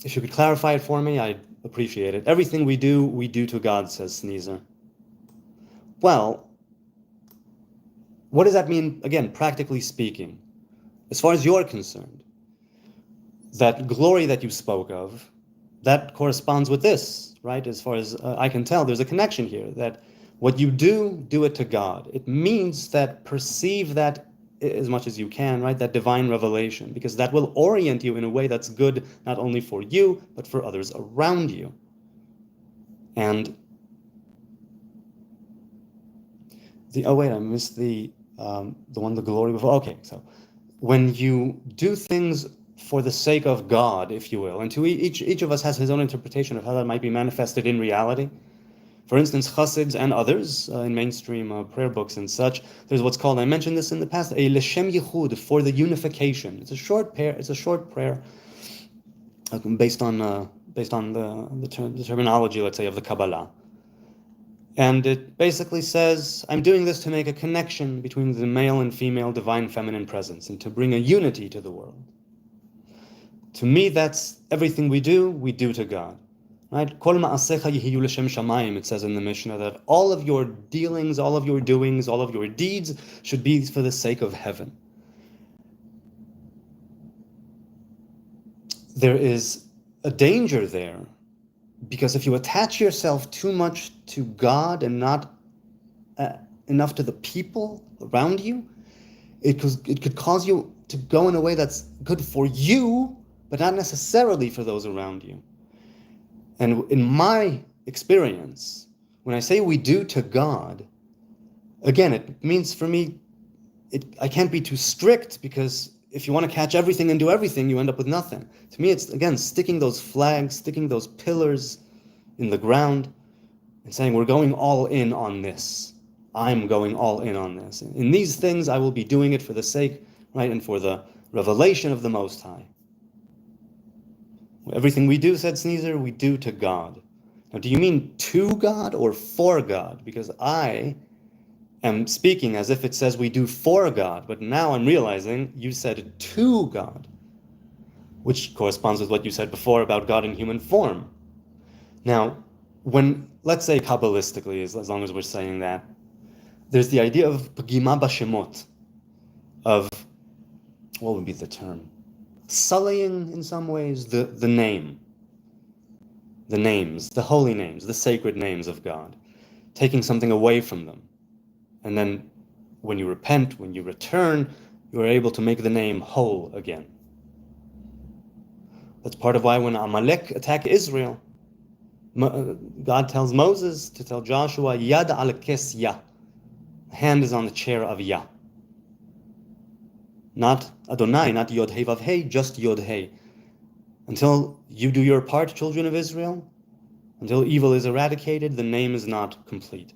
if you could clarify it for me, I'd appreciate it. Everything we do to God, says Sneezer. Well, what does that mean, again, practically speaking? As far as you're concerned, that glory that you spoke of, that corresponds with this, right? As far as I can tell, there's a connection here, that what you do it to God. It means that perceive that as much as you can, right? That divine revelation, because that will orient you in a way that's good, not only for you, but for others around you. And I missed the glory before. Okay, so when you do things for the sake of God, if you will, and to each of us has his own interpretation of how that might be manifested in reality. For instance, Chassids and others in mainstream prayer books and such, there's what's called, I mentioned this in the past, a Leshem Yichud, for the unification. It's a short prayer. Based on the terminology, let's say, of the Kabbalah. And it basically says, I'm doing this to make a connection between the male and female divine feminine presence and to bring a unity to the world. To me, that's everything we do to God. Right? Kol ma'asecha yehiyu l'shem shamayim, it says in the Mishnah, that all of your dealings, all of your doings, all of your deeds should be for the sake of heaven. There is a danger there, because if you attach yourself too much to God and not enough to the people around you, it could cause you to go in a way that's good for you, but not necessarily for those around you. And in my experience, when I say we do to God, again, it means for me, I can't be too strict, because if you want to catch everything and do everything, you end up with nothing. To me, it's, again, sticking those flags, sticking those pillars in the ground and saying, we're going all in on this. I'm going all in on this. In these things, I will be doing it for the sake, right, and for the revelation of the Most High. Everything we do, said Sneezer, we do to God. Now, do you mean to God or for God? Because I am speaking as if it says we do for God, but now I'm realizing you said to God, which corresponds with what you said before about God in human form. Now, when, let's say Kabbalistically, as long as we're saying that, there's the idea of pagima bashemot, of, what would be the term? Sullying, in some ways, the names, the holy names, the sacred names of God, taking something away from them. And then when you repent, when you return, you are able to make the name whole again. That's part of why when Amalek attack Israel, God tells Moses to tell Joshua, Yad al kes Yah. Hand is on the chair of Yah. Not Adonai, not Yod Hei Vav Hei, just Yod Hei. Until you do your part, children of Israel, until evil is eradicated, the name is not complete.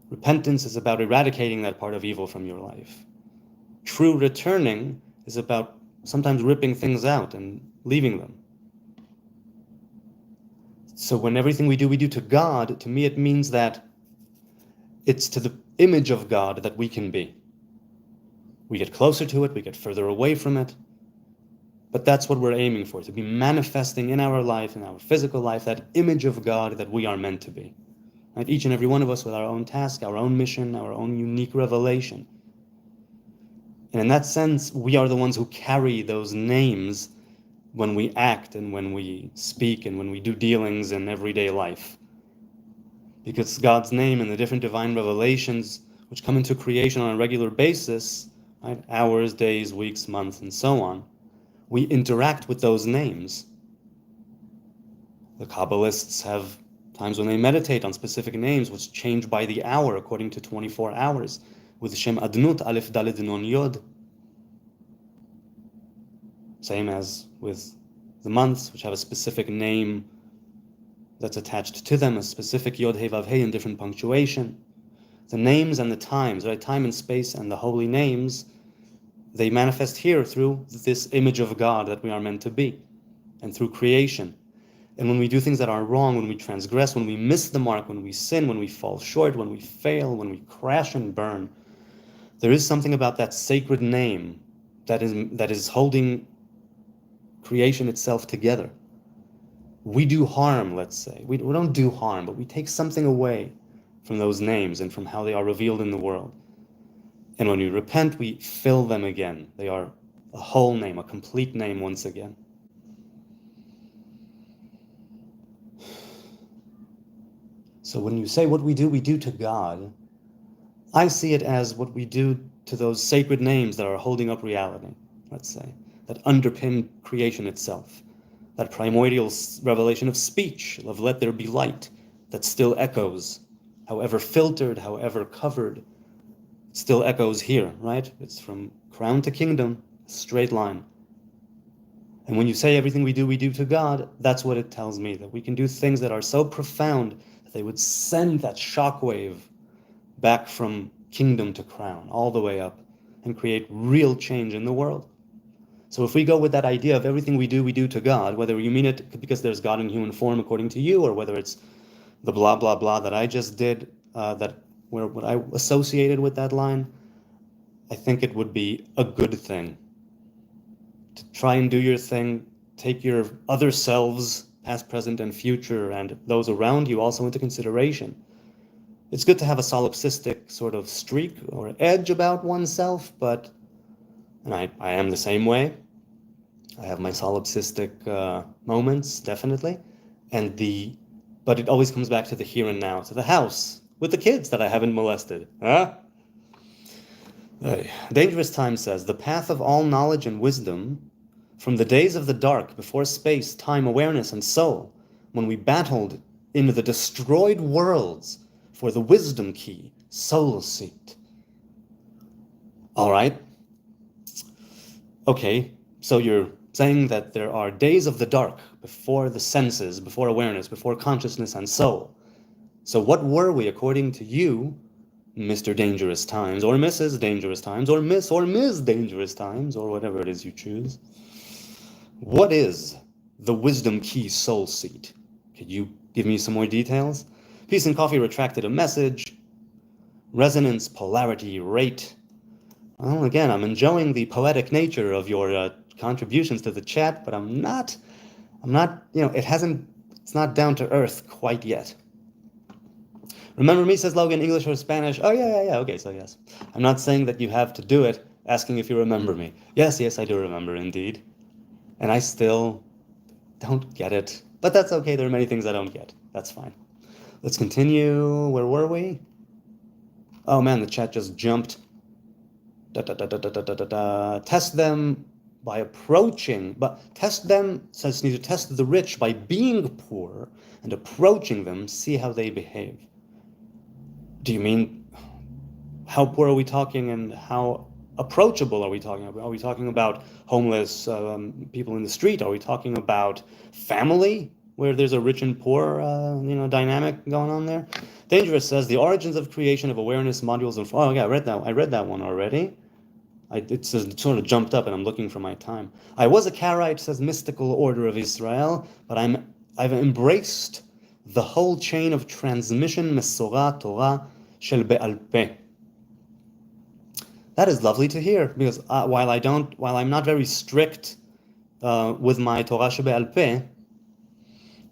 Repentance is about eradicating that part of evil from your life. True returning is about sometimes ripping things out and leaving them. So when everything we do to God, to me it means that it's to the image of God that we can be. We get closer to it, we get further away from it, but that's what we're aiming for, to be manifesting in our life, in our physical life, that image of God that we are meant to be. Right? Each and every one of us with our own task, our own mission, our own unique revelation. And in that sense, we are the ones who carry those names when we act and when we speak and when we do dealings in everyday life. Because God's name and the different divine revelations which come into creation on a regular basis right? Hours, days, weeks, months, and so on. We interact with those names. The Kabbalists have times when they meditate on specific names, which change by the hour according to 24 hours, with Shem Adnut, Aleph Daled Nun Yod. Same as with the months, which have a specific name that's attached to them, a specific Yod He Vav He in different punctuation. The names and the times, right? Time and space and the holy names, they manifest here through this image of God that we are meant to be, and through creation. And when we do things that are wrong, when we transgress, when we miss the mark, when we sin, when we fall short, when we fail, when we crash and burn, there is something about that sacred name that is holding creation itself together. We do harm, let's say. We don't do harm, but we take something away from those names and from how they are revealed in the world. And when we repent, we fill them again. They are a whole name, a complete name once again. So when you say what we do to God, I see it as what we do to those sacred names that are holding up reality, let's say, that underpin creation itself. That primordial revelation of speech, of let there be light, that still echoes, however filtered, however covered, still echoes here, right? It's from crown to kingdom, straight line. And when you say everything we do to God, that's what it tells me, that we can do things that are so profound that they would send that shockwave back from kingdom to crown, all the way up, and create real change in the world. So if we go with that idea of everything we do to God, whether you mean it because there's God in human form according to you, or whether it's the blah, blah, blah that I just did, what I associated with that line, I think it would be a good thing to try and do your thing, take your other selves, past, present, and future, and those around you also into consideration. It's good to have a solipsistic sort of streak or edge about oneself, but, and I am the same way. I have my solipsistic moments, definitely, but it always comes back to the here and now, to the house, with the kids that I haven't molested. Huh? Dangerous Time says, the path of all knowledge and wisdom, from the days of the dark, before space, time, awareness, and soul, when we battled in the destroyed worlds for the wisdom key, soul seat. All right. Okay, so you're saying that there are days of the dark before the senses, before awareness, before consciousness and soul. So what were we, according to you, Mr. Dangerous Times, or Mrs. Dangerous Times, or Miss or Ms. Dangerous Times, or whatever it is you choose? What is the wisdom key soul seat? Could you give me some more details? Peace and Coffee retracted a message. Resonance, polarity, rate. Well, again, I'm enjoying the poetic nature of your contributions to the chat, but I'm not, it's not down to earth quite yet. Remember me, says Logan, English or Spanish? Oh, yeah, okay, so yes. I'm not saying that you have to do it, asking if you remember me. Yes, I do remember, indeed. And I still don't get it. But that's okay, there are many things I don't get. That's fine. Let's continue. Where were we? Oh man, the chat just jumped. Test them by approaching, but test them, says need to test the rich by being poor and approaching them, see how they behave. Do you mean, how poor are we talking and how approachable are we talking about? Are we talking about homeless people in the street? Are we talking about family, where there's a rich and poor dynamic going on there? Dangerous says, the origins of creation of awareness modules and, oh yeah, I read that one already. It sort of jumped up and I'm looking for my time. I was a Karaite, says Mystical Order of Israel, but I've embraced the whole chain of transmission, Mesorah Torah Shel Be'al Peh. That is lovely to hear, because while I'm not very strict with my Torah Shel Be'al Peh,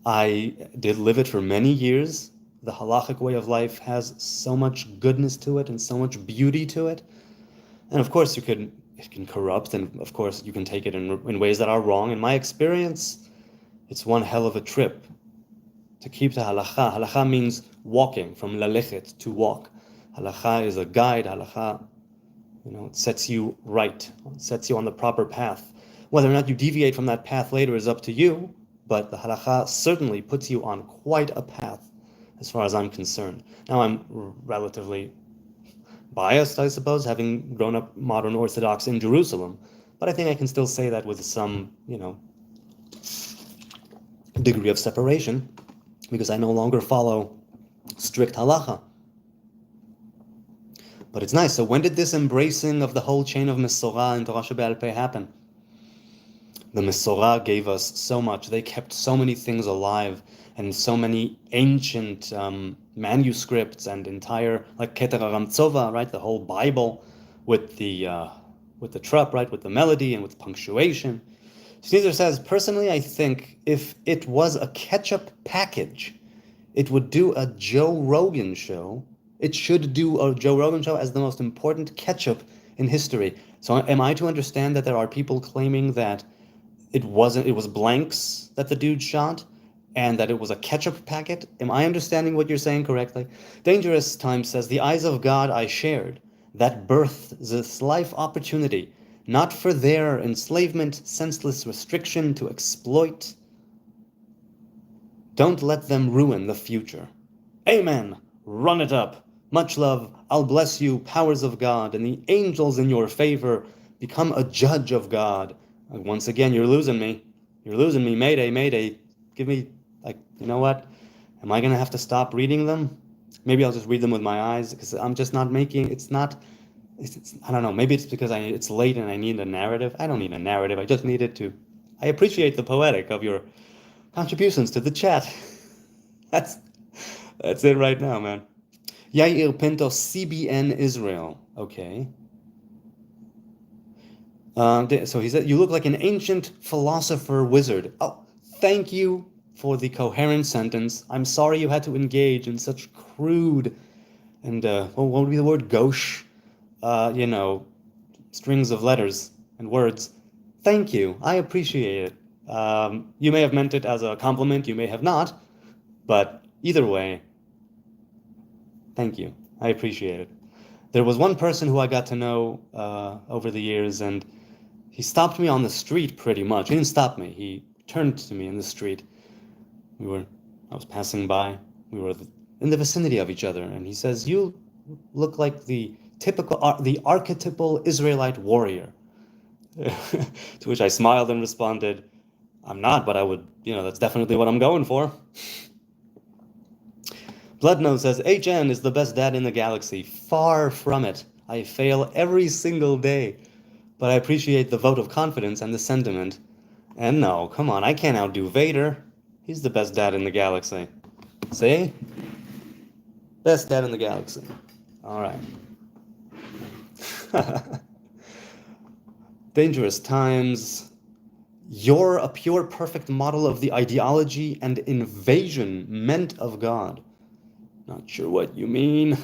I did live it for many years. The halachic way of life has so much goodness to it and so much beauty to it. And of course, it can corrupt, and of course, you can take it in ways that are wrong. In my experience, it's one hell of a trip to keep the halacha. Halacha means walking, from lalechet, to walk. Halacha is a guide. Halacha It sets you right, it sets you on the proper path. Whether or not you deviate from that path later is up to you, but the halakha certainly puts you on quite a path, as far as I'm concerned. Now, I'm relatively biased, I suppose, having grown up modern Orthodox in Jerusalem, but I think I can still say that with some, degree of separation, because I no longer follow strict halacha. But it's nice. So when did this embracing of the whole chain of Mesorah and Torah Shebe'al Peh happen? The Mesorah gave us so much. They kept so many things alive, and so many ancient manuscripts and entire, like Keter HaRamtzova, right, the whole Bible with the trup, right, with the melody and with punctuation. Sneezer says, personally, I think if it was a ketchup package, it would do a Joe Rogan show. It should do a Joe Rogan show as the most important ketchup in history. So am I to understand that there are people claiming that it was blanks that the dude shot and that it was a ketchup packet? Am I understanding what you're saying correctly? Dangerous Times says, the eyes of God I shared, that birthed this life opportunity, not for their enslavement, senseless restriction to exploit. Don't let them ruin the future. Amen. Run it up. Much love. I'll bless you, powers of God, and the angels in your favor. Become a judge of God. Once again, you're losing me. You're losing me. Mayday, mayday. Give me, you know what? Am I going to have to stop reading them? Maybe I'll just read them with my eyes, because I'm just not making, I don't know, maybe it's because it's late and I need a narrative. I don't need a narrative. I just need it to, I appreciate the poetic of your contributions to the chat. That's it right now, man. Yair Pinto, CBN Israel. Okay. So he said, you look like an ancient philosopher wizard. Oh, thank you for the coherent sentence. I'm sorry you had to engage in such crude and, what would be the word? Gauche, strings of letters and words. Thank you. I appreciate it. You may have meant it as a compliment. You may have not. But either way, thank you. I appreciate it. There was one person who I got to know over the years, and he stopped me on the street pretty much. He didn't stop me. He turned to me in the street. I was passing by. We were in the vicinity of each other, and he says, "You look like the archetypal Israelite warrior." To which I smiled and responded, "I'm not, but I would, that's definitely what I'm going for." Bloodnose says, HN is the best dad in the galaxy. Far from it. I fail every single day. But I appreciate the vote of confidence and the sentiment. And no, come on, I can't outdo Vader. He's the best dad in the galaxy. See? Best dad in the galaxy. All right. Dangerous Times. You're a pure, perfect model of the ideology and invasion meant of God. Not sure what you mean.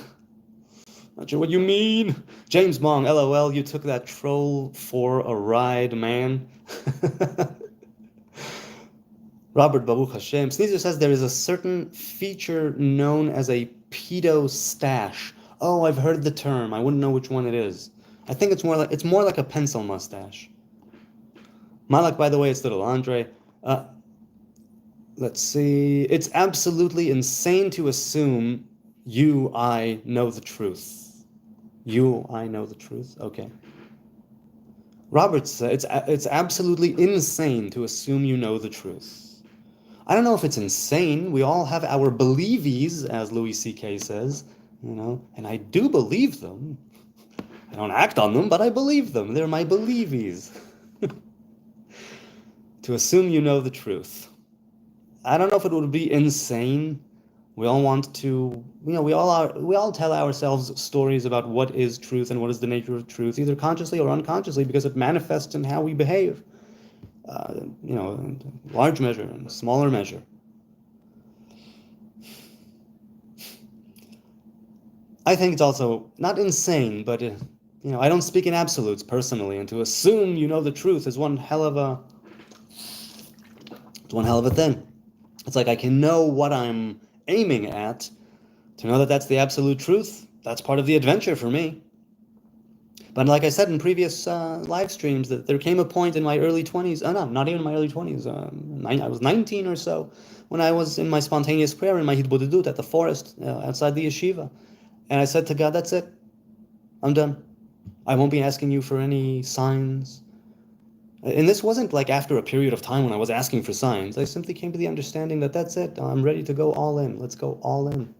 Not sure what you mean. James Bong, LOL, you took that troll for a ride, man. Robert Baruch Hashem. Sneezer says there is a certain feature known as a pedo stash. Oh, I've heard the term. I wouldn't know which one it is. I think it's more like a pencil mustache. Malak, by the way, it's little Andre. Let's see. It's absolutely insane to assume I know the truth. I know the truth? Okay. Robert said it's absolutely insane to assume you know the truth. I don't know if it's insane. We all have our believies, as Louis C.K. says, and I do believe them. I don't act on them, but I believe them. They're my believies. To assume you know the truth. I don't know if it would be insane. We all want to, we all tell ourselves stories about what is truth and what is the nature of truth, either consciously or unconsciously, because it manifests in how we behave. Large measure and smaller measure. I think it's also not insane, but I don't speak in absolutes personally, and to assume you know the truth is one hell of a thing. It's like I can know what I'm aiming at. To know that that's the absolute truth, that's part of the adventure for me. But like I said in previous live streams, that there came a point in my early 20s, no, not even my early 20s, I was 19 or so, when I was in my spontaneous prayer in my hitbodedut at the forest outside the yeshiva. And I said to God, that's it. I'm done. I won't be asking you for any signs. And this wasn't like after a period of time when I was asking for signs. I simply came to the understanding that that's it. I'm ready to go all in. Let's go all in.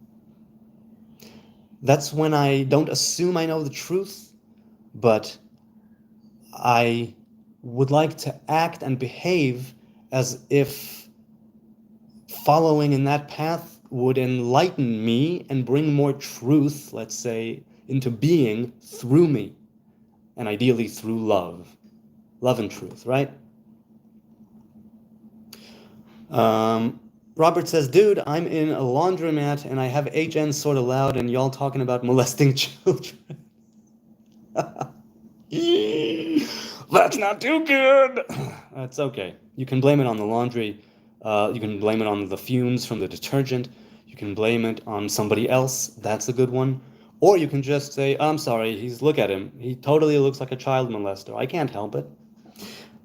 That's when I don't assume I know the truth, but I would like to act and behave as if following in that path would enlighten me and bring more truth, let's say, into being through me, and ideally through love. Love and truth, right? Robert says, dude, I'm in a laundromat and I have HN sort of loud and y'all talking about molesting children. That's not too good. That's okay. You can blame it on the laundry. You can blame it on the fumes from the detergent. You can blame it on somebody else. That's a good one. Or you can just say, I'm sorry, look at him. He totally looks like a child molester. I can't help it.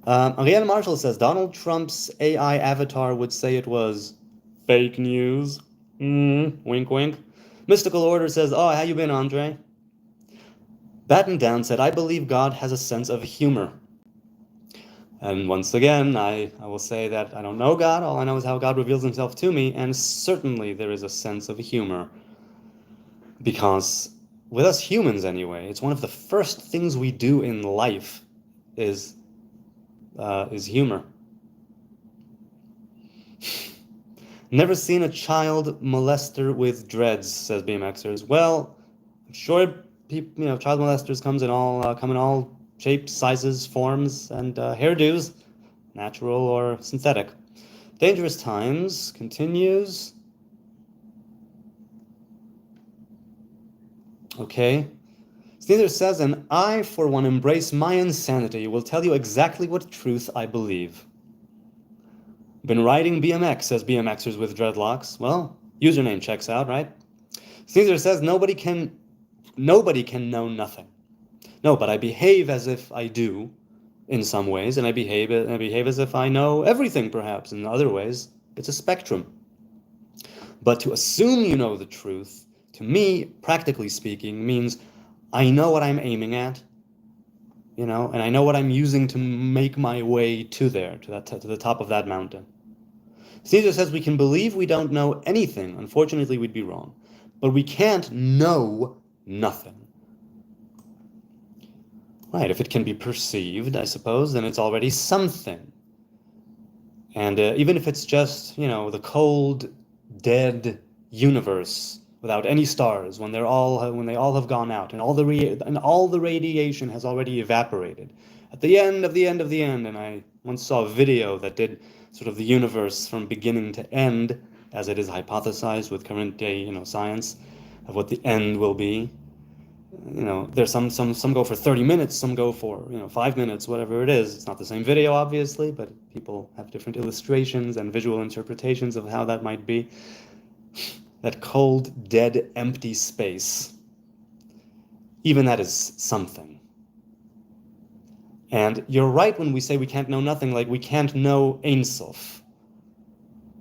Ariane Marshall says, Donald Trump's AI avatar would say it was fake news. Wink, wink. Mystical Order says, oh, how you been, Andre? Batten Down said, I believe God has a sense of humor. And once again, I will say that I don't know God. All I know is how God reveals himself to me. And certainly there is a sense of humor. Because with us humans anyway, it's one of the first things we do in life is humor. Never seen a child molester with dreads, says BMXers. Well, I'm sure child molesters come in all shapes, sizes, forms, and hairdos, natural or synthetic. Dangerous Times continues. Okay. Sneezer says, and I, for one, embrace my insanity, will tell you exactly what truth I believe. Been riding BMX, says BMXers with dreadlocks. Well, username checks out, right? Caesar says nobody can know nothing. No, but I behave as if I do in some ways, and I behave as if I know everything, perhaps. In other ways, it's a spectrum. But to assume you know the truth, to me, practically speaking, means I know what I'm aiming at, and I know what I'm using to make my way to the top of that mountain. Caesar says we can believe we don't know anything. Unfortunately, we'd be wrong. But we can't know nothing. Right, if it can be perceived, I suppose, then it's already something. And even if it's just, the cold, dead universe without any stars, when they all have gone out, and all the radiation has already evaporated, at the end of the end of the end, and I once saw a video that did sort of the universe from beginning to end, as it is hypothesized with current day, science, of what the end will be. There's some go for 30 minutes, some go for 5 minutes, whatever it is. It's not the same video, obviously, but people have different illustrations and visual interpretations of how that might be. That cold, dead, empty space, even that is something. And you're right when we say we can't know nothing, like we can't know Ein Sof,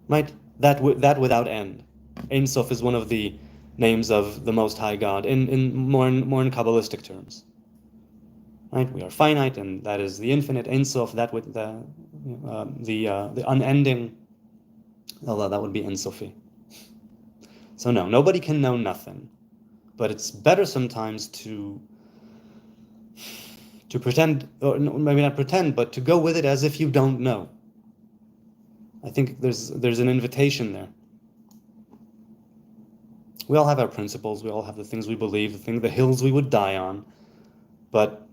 right? That without end. Ein Sof is one of the names of the Most High God in more in Kabbalistic terms. Right? We are finite, and that is the infinite Ein Sof. That with the unending. Although that would be Ein Sofi. So no, nobody can know nothing, but it's better sometimes to pretend, or maybe not pretend, but to go with it as if you don't know. I think there's an invitation there. We all have our principles. We all have the things we believe, the hills we would die on. But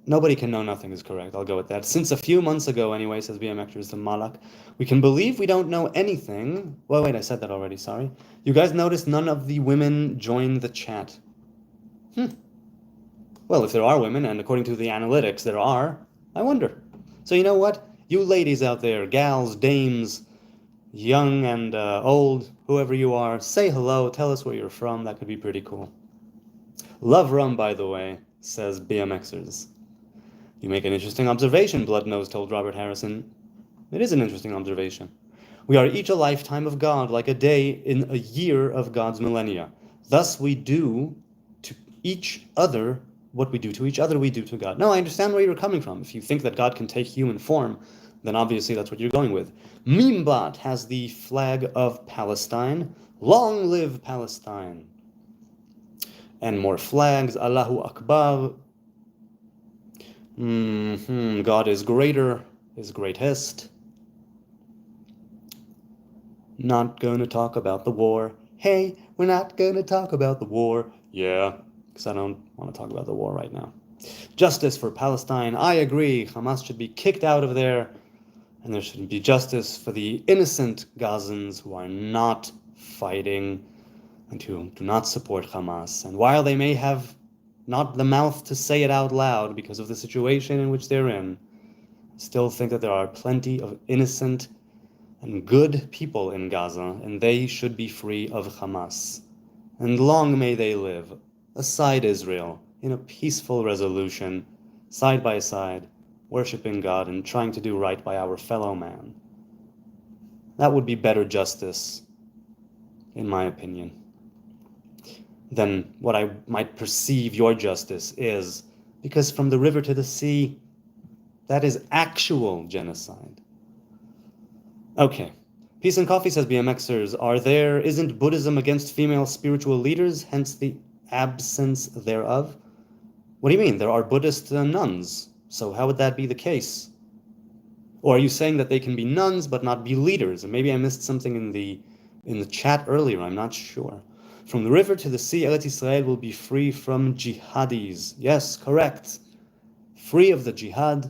nobody can know nothing is correct. I'll go with that. Since a few months ago, anyway, says BMXers the Malak, we can believe we don't know anything. Well, wait, I said that already. Sorry. You guys noticed none of the women joined the chat. Well, if there are women, and according to the analytics, there are, I wonder. So you know what? You ladies out there, gals, dames, young and old, whoever you are, say hello, tell us where you're from. That could be pretty cool. Love rum, by the way, says BMXers. You make an interesting observation, Bloodnose told Robert Harrison. It is an interesting observation. We are each a lifetime of God, like a day in a year of God's millennia. Thus we do to each other what we do to each other, we do to God. No, I understand where you're coming from. If you think that God can take human form, then obviously that's what you're going with. Memebot has the flag of Palestine. Long live Palestine. And more flags. Allahu Akbar. God is greater, is greatest. Not gonna talk about the war. Hey, we're not gonna talk about the war. Yeah, because I don't want to talk about the war right now. Justice for Palestine. I agree. Hamas should be kicked out of there. And there should be justice for the innocent Gazans who are not fighting and who do not support Hamas. And while they may have not the mouth to say it out loud because of the situation in which they're in, I still think that there are plenty of innocent and good people in Gaza, and they should be free of Hamas. And long may they live, aside Israel, in a peaceful resolution, side by side, worshiping God and trying to do right by our fellow man. That would be better justice, in my opinion, than what I might perceive your justice is, because from the river to the sea, that is actual genocide. Okay. Peace and Coffee says, BMXers, isn't Buddhism against female spiritual leaders, hence the absence thereof? What do you mean? There are Buddhist nuns. So how would that be the case? Or are you saying that they can be nuns but not be leaders? And maybe I missed something in the chat earlier, I'm not sure. From the river to the sea, Eretz Israel will be free from jihadis. Yes, correct. Free of the jihad.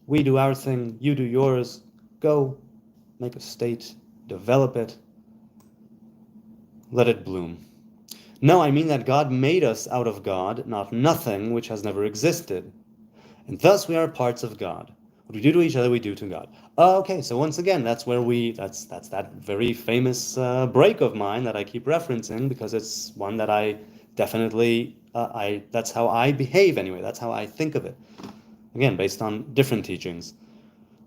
We do our thing, you do yours. Go. Make a state, develop it, let it bloom. No, I mean that God made us out of God, not nothing which has never existed. And thus we are parts of God. What we do to each other, we do to God. Okay, so once again, that's that very famous break of mine that I keep referencing, because it's one that I definitely, that's how I behave anyway, that's how I think of it. Again, based on different teachings.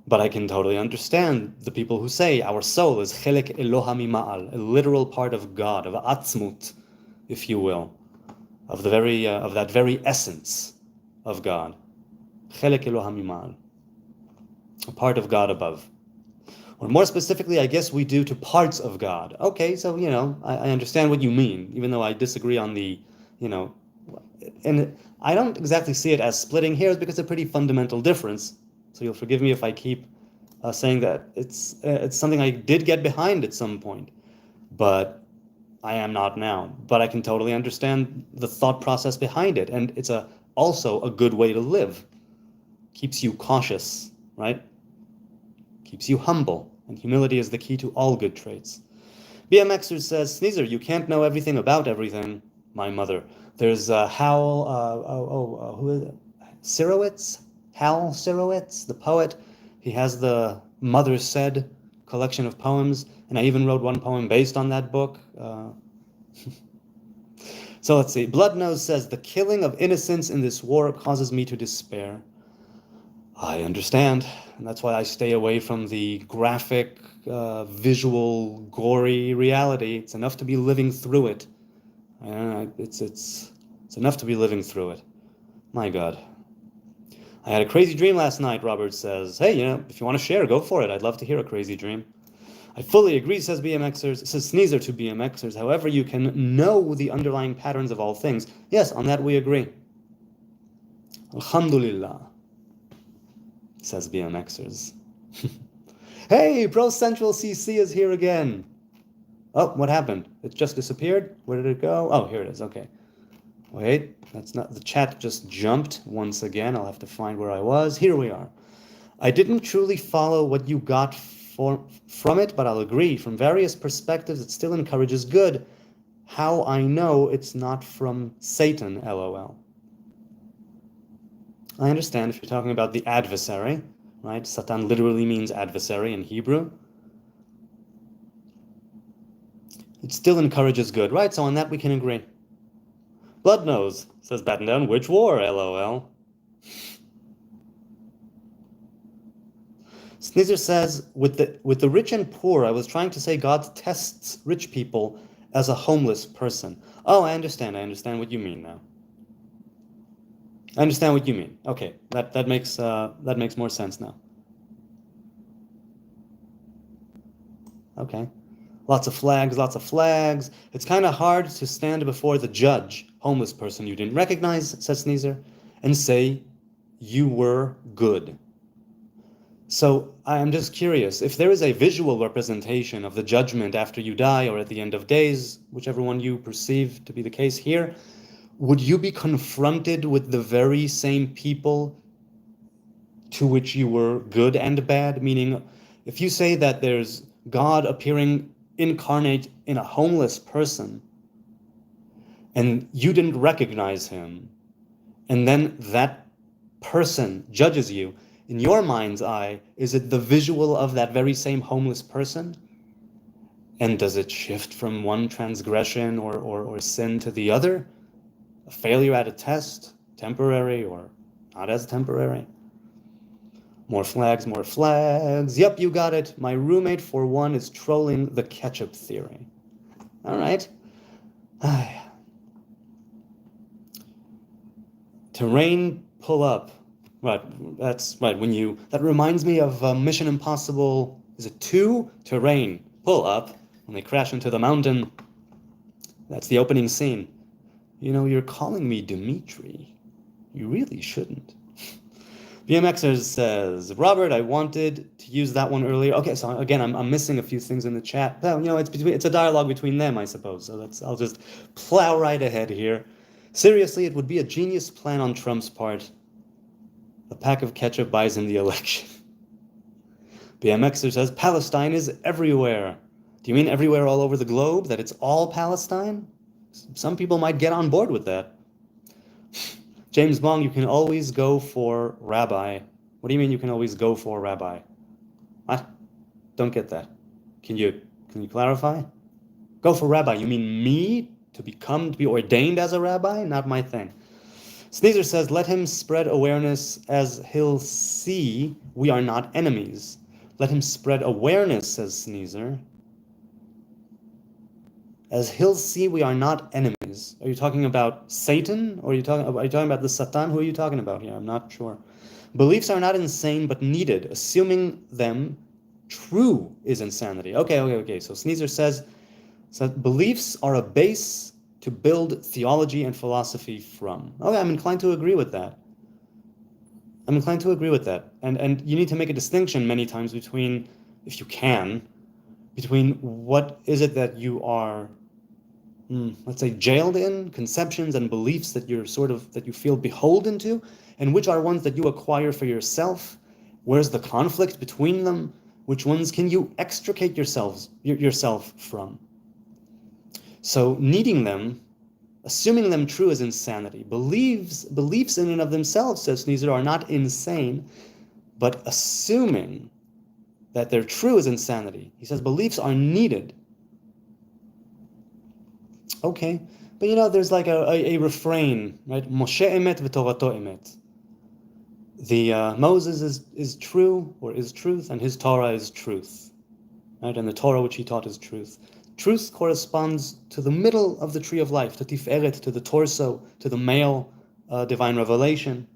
But I can totally understand the people who say our soul is chelek Eloha mima'al, a literal part of God, of atzmut, if you will, of that very essence of God. Chelek Eloha mima'al, a part of God above. Or more specifically, I guess we do to parts of God. Okay, so, I understand what you mean, even though I disagree on the, and I don't exactly see it as splitting hairs because it's a pretty fundamental difference. So you'll forgive me if I keep saying that it's something I did get behind at some point, but I am not now. But I can totally understand the thought process behind it, and it's also a good way to live. Keeps you cautious, right? Keeps you humble, and humility is the key to all good traits. BMXer says, Sneezer, you can't know everything about everything. My mother. There's Hal, who is it? Sirowitz? Hal Sirowitz, the poet. He has the Mother Said collection of poems, and I even wrote one poem based on that book. So let's see. Bloodnose says, the killing of innocents in this war causes me to despair. I understand, and that's why I stay away from the graphic, visual, gory reality. It's enough to be living through it. It's enough to be living through it. My God. I had a crazy dream last night, Robert says. Hey, if you want to share, go for it. I'd love to hear a crazy dream. I fully agree, says Sneezer to BMXers. However, you can know the underlying patterns of all things. Yes, on that we agree. Alhamdulillah, says BMXers. Hey, Pro Central CC is here again. Oh, what happened? It just disappeared? Where did it go? Oh, here it is. Okay. Wait, that's not, the chat just jumped once again. I'll have to find where I was. Here we are. I didn't truly follow what you got from it, but I'll agree. From various perspectives, it still encourages good. How I know it's not from Satan, LOL. I understand if you're talking about the adversary, right? Satan literally means adversary in Hebrew. It still encourages good, right? So on that we can agree. Blood nose, says Batten Down. Which war, LOL? Sneezer says, with the rich and poor, I was trying to say God tests rich people as a homeless person. Oh, I understand what you mean now. I understand what you mean. Okay, that makes more sense now. Okay. Lots of flags. It's kind of hard to stand before the judge, homeless person you didn't recognize, says Sneezer, and say you were good. So I'm just curious, if there is a visual representation of the judgment after you die or at the end of days, whichever one you perceive to be the case here, would you be confronted with the very same people to which you were good and bad? Meaning, if you say that there's God appearing incarnate in a homeless person, and you didn't recognize him, and then that person judges you, in your mind's eye, is it the visual of that very same homeless person? And does it shift from one transgression or sin to the other? A failure at a test, temporary or not as temporary? More flags. Yep, you got it. My roommate, for one, is trolling the ketchup theory. All right. Terrain pull up. Right, that's right. That reminds me of Mission Impossible. Is it 2? Terrain pull up when they crash into the mountain. That's the opening scene. You know, you're calling me Dimitri. You really shouldn't. BMXer says, Robert, I wanted to use that one earlier. Okay, so again, I'm missing a few things in the chat. Well, you know, it's a dialogue between them, I suppose. So I'll just plow right ahead here. Seriously, it would be a genius plan on Trump's part. A pack of ketchup buys him the election. BMXer says, Palestine is everywhere. Do you mean everywhere all over the globe? That it's all Palestine? Some people might get on board with that. James Bong, you can always go for rabbi. What do you mean you can always go for rabbi? What? Don't get that. Can you clarify? Go for rabbi. You mean me to be ordained as a rabbi? Not my thing. Sneezer says, let him spread awareness as he'll see we are not enemies. Let him spread awareness, says Sneezer. As he'll see we are not enemies. Are you talking about Satan? Or are you talking about the Satan? Who are you talking about here? I'm not sure. Beliefs are not insane, but needed. Assuming them true is insanity. Okay. So Sneezer says beliefs are a base to build theology and philosophy from. Okay, I'm inclined to agree with that. And you need to make a distinction many times between, if you can, between what is it that you are, let's say, jailed in, conceptions and beliefs that you feel beholden to, and which are ones that you acquire for yourself. Where's the conflict between them? Which ones can you extricate yourself from? So needing them, assuming them true is insanity. Beliefs in and of themselves, says Sneezer, are not insane, but assuming that they're true is insanity. He says beliefs are needed. Okay, but you know, there's like a refrain, right? Moshe emet v'torato emet. Moses is true, or is truth, and his Torah is truth, right? And the Torah which he taught is truth. Truth corresponds to the middle of the tree of life, to Tiferet, to the torso, to the male divine revelation.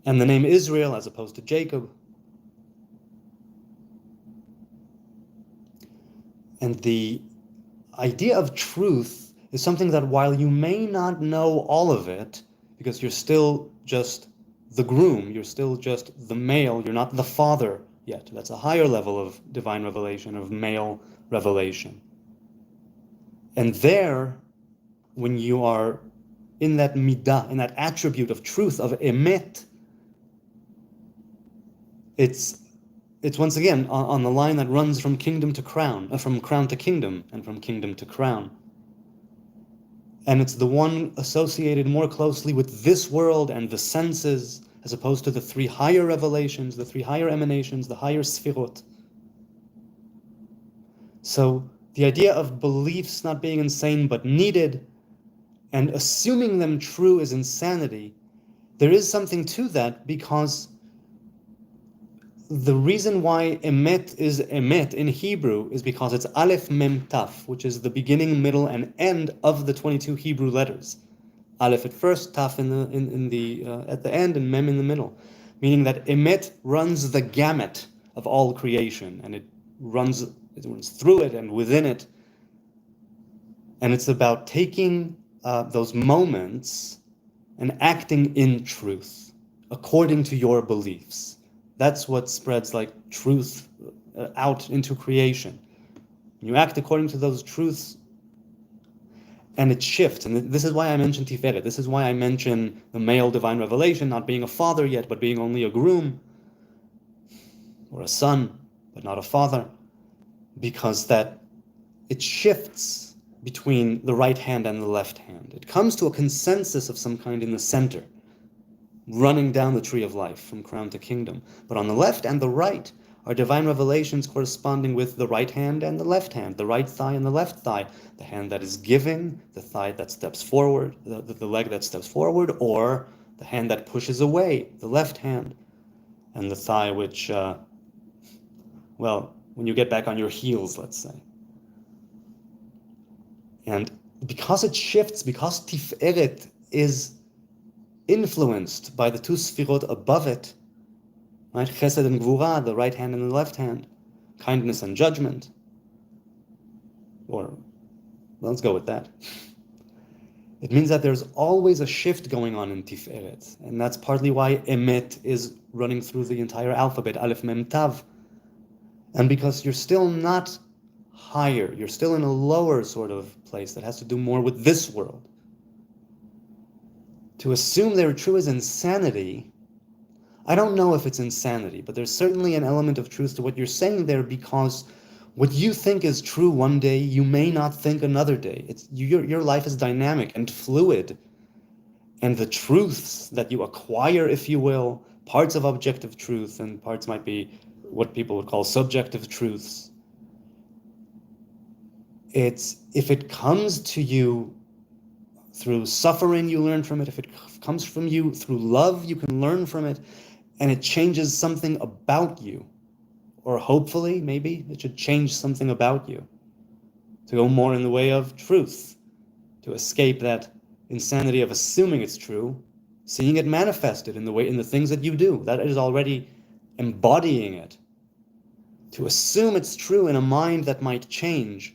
And the name Israel as opposed to Jacob. And the idea of truth is something that while you may not know all of it, because you're still just the groom, you're still just the male, you're not the father yet. That's a higher level of divine revelation, of male revelation. And there, when you are in that midah, in that attribute of truth, of emet, it's once again on the line that runs from kingdom to crown, from crown to kingdom, and from kingdom to crown. And it's the one associated more closely with this world and the senses, as opposed to the 3 higher revelations, the 3 higher emanations, the higher sfirot. So the idea of beliefs not being insane but needed, and assuming them true is insanity, there is something to that, because the reason why emet is emet in Hebrew is because it's Aleph Mem Taf, which is the beginning, middle, and end of the 22 Hebrew letters. Aleph at first, Taf at the end, and Mem in the middle, meaning that emet runs the gamut of all creation, and it runs through it and within it, and it's about taking those moments and acting in truth according to your beliefs. That's what spreads like truth out into creation. You act according to those truths, and it shifts. And this is why I mention Tiferet. This is why I mention the male divine revelation not being a father yet, but being only a groom, or a son, but not a father, because that it shifts between the right hand and the left hand. It comes to a consensus of some kind in the center, running down the tree of life from crown to kingdom. But on the left and the right are divine revelations corresponding with the right hand and the left hand, the right thigh and the left thigh, the hand that is giving, the thigh that steps forward, the leg that steps forward, or the hand that pushes away, the left hand, and the thigh which, when you get back on your heels, let's say. And because it shifts, because Tiferet is influenced by the two sfirot above it, right? Chesed and Gvura, the right hand and the left hand, kindness and judgment, or let's go with that. It means that there's always a shift going on in Tiferet, and that's partly why Emet is running through the entire alphabet, Aleph Mem Tav, and because you're still not higher, you're still in a lower sort of place that has to do more with this world. To assume they're true is insanity. I don't know if it's insanity, but there's certainly an element of truth to what you're saying there, because what you think is true one day, you may not think another day. Your life is dynamic and fluid, and the truths that you acquire, if you will, parts of objective truth, and parts might be what people would call subjective truths. If it comes to you through suffering, you learn from it. If it comes from you through love, you can learn from it, and it changes something about you. Or hopefully, maybe, it should change something about you, to go more in the way of truth, to escape that insanity of assuming it's true, seeing it manifested in the things that you do. That is already embodying it. To assume it's true in a mind that might change,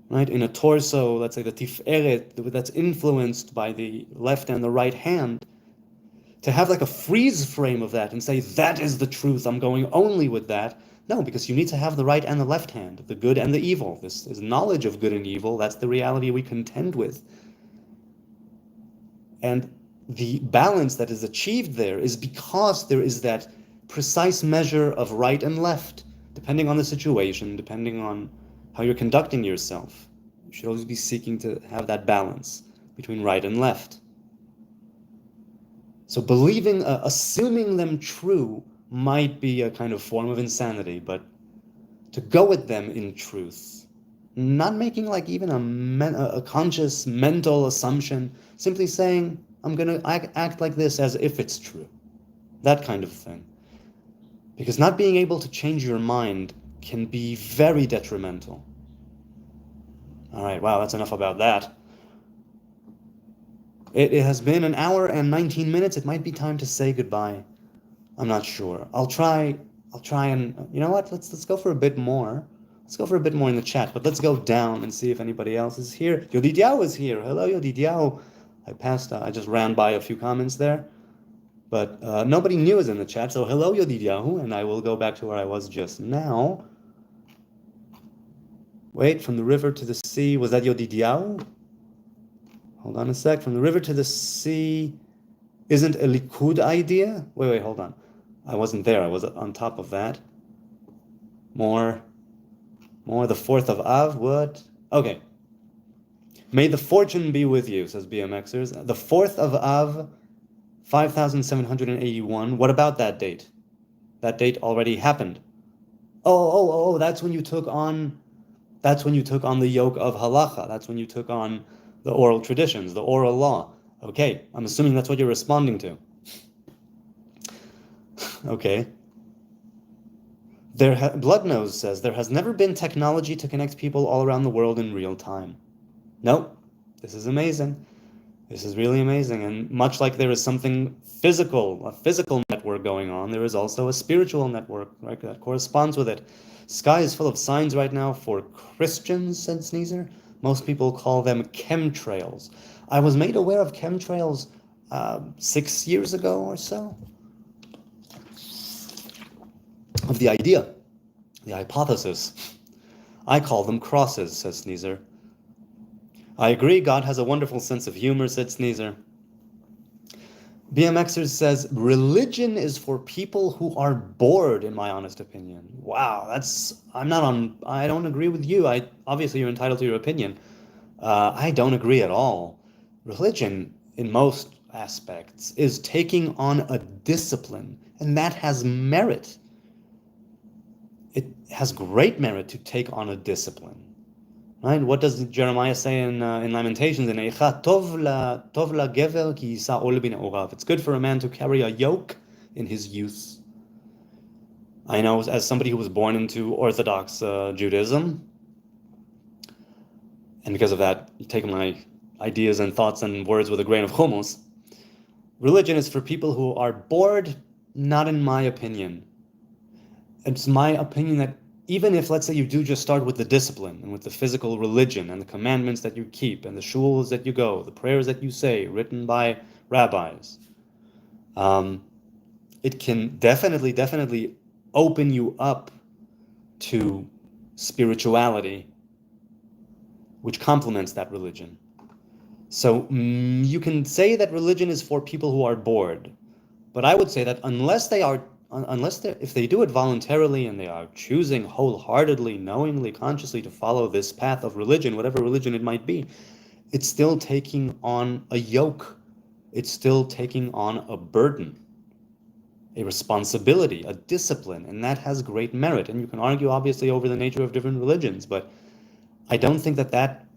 right? In a torso, let's say the Tiferet, that's influenced by the left and the right hand, to have like a freeze frame of that and say, that is the truth, I'm going only with that. No, because you need to have the right and the left hand, the good and the evil. This is knowledge of good and evil. That's the reality we contend with. And the balance that is achieved there is because there is that precise measure of right and left, depending on the situation, depending on how you're conducting yourself. You should always be seeking to have that balance between right and left. So assuming them true might be a kind of form of insanity, but to go with them in truth, not making like even a conscious mental assumption, simply saying, I'm going to act like this as if it's true. That kind of thing. Because not being able to change your mind can be very detrimental. All right, wow, that's enough about that. It has been an hour and 19 minutes. It might be time to say goodbye. I'm not sure. I'll try and, you know what? Let's go for a bit more. Let's go for a bit more in the chat, but let's go down and see if anybody else is here. Yodidiao is here. Hello, Yodidiao. I just ran by a few comments there, but nobody new is in the chat. So hello, Yodidiao, and I will go back to where I was just now. Wait, from the river to the sea. Was that Yodidiao? Hold on a sec. From the river to the sea isn't a Likud idea? Wait, hold on. I wasn't there. I was on top of that. More the 4th of Av. What? Okay. May the fortune be with you, says BMXers. The 4th of Av, 5,781. What about that date? That date already happened. Oh, that's when you took on That's when you took on the yoke of halacha. That's when you took on the oral traditions, the oral law. Okay, I'm assuming that's what you're responding to. Okay. Bloodnose says, there has never been technology to connect people all around the world in real time. Nope. This is amazing. This is really amazing. And much like there is something physical, a physical network going on, there is also a spiritual network, right, that corresponds with it. Sky is full of signs right now for Christians, said Sneezer. Most people call them chemtrails. I was made aware of chemtrails 6 years ago or so. Of the idea, the hypothesis. I call them crosses, says Sneezer. I agree, God has a wonderful sense of humor, said Sneezer. BMXers says, religion is for people who are bored, in my honest opinion. Wow, I don't agree with you. Obviously you're entitled to your opinion. I don't agree at all. Religion, in most aspects, is taking on a discipline, and that has merit. It has great merit to take on a discipline. Right? What does Jeremiah say in Lamentations? In Eicha tov la gever ki yisa ol b'ne'orav. It's good for a man to carry a yoke in his youth. I know, as somebody who was born into Orthodox Judaism, and because of that, you take my ideas and thoughts and words with a grain of hummus. Religion is for people who are bored, not in my opinion. It's my opinion that even if, let's say, you do just start with the discipline and with the physical religion and the commandments that you keep and the shuls that you go, the prayers that you say, written by rabbis, it can definitely open you up to spirituality, which complements that religion. So you can say that religion is for people who are bored, but I would say that if they do it voluntarily and they are choosing wholeheartedly, knowingly, consciously to follow this path of religion, whatever religion it might be, it's still taking on a yoke. It's still taking on a burden, a responsibility, a discipline, and that has great merit. And you can argue, obviously, over the nature of different religions, but I don't think that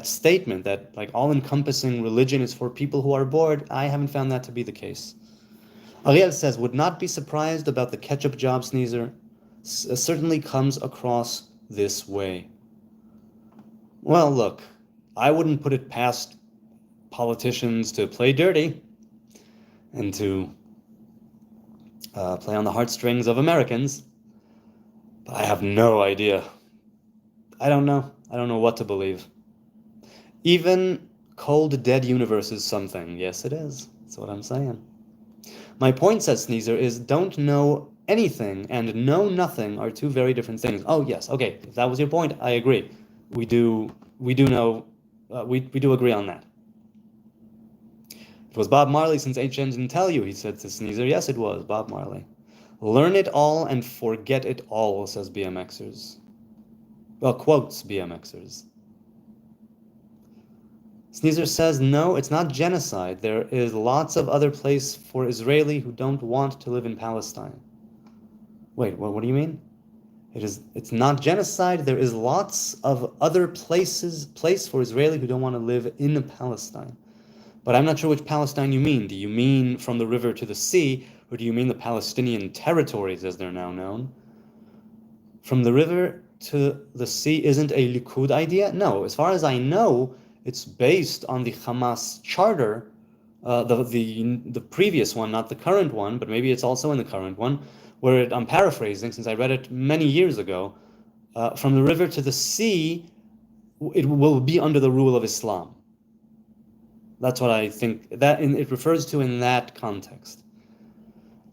statement, that like all-encompassing religion is for people who are bored, I haven't found that to be the case. Ariel says, would not be surprised about the ketchup job, Sneezer. Certainly comes across this way. Well, look, I wouldn't put it past politicians to play dirty and to play on the heartstrings of Americans, but I have no idea. I don't know. I don't know what to believe. Even cold, dead universe is something. Yes, it is. That's what I'm saying. My point, says Sneezer, is don't know anything and know nothing are two very different things. Oh, yes. Okay. If that was your point, I agree. We do know, we do agree on that. It was Bob Marley, since HN didn't tell you, he said to Sneezer. Yes, it was Bob Marley. Learn it all and forget it all, says BMXers. Well, quotes BMXers. Sneezer says, no, it's not genocide. There is lots of other place for Israeli who don't want to live in Palestine. Wait, what do you mean? It's not genocide. There is lots of other place for Israeli who don't want to live in Palestine. But I'm not sure which Palestine you mean. Do you mean from the river to the sea, or do you mean the Palestinian territories as they're now known? From the river to the sea isn't a Likud idea? No, as far as I know, it's based on the Hamas charter, the previous one, not the current one, but maybe it's also in the current one, where I'm paraphrasing since I read it many years ago. From the river to the sea, it will be under the rule of Islam. That's what I think it refers to in that context.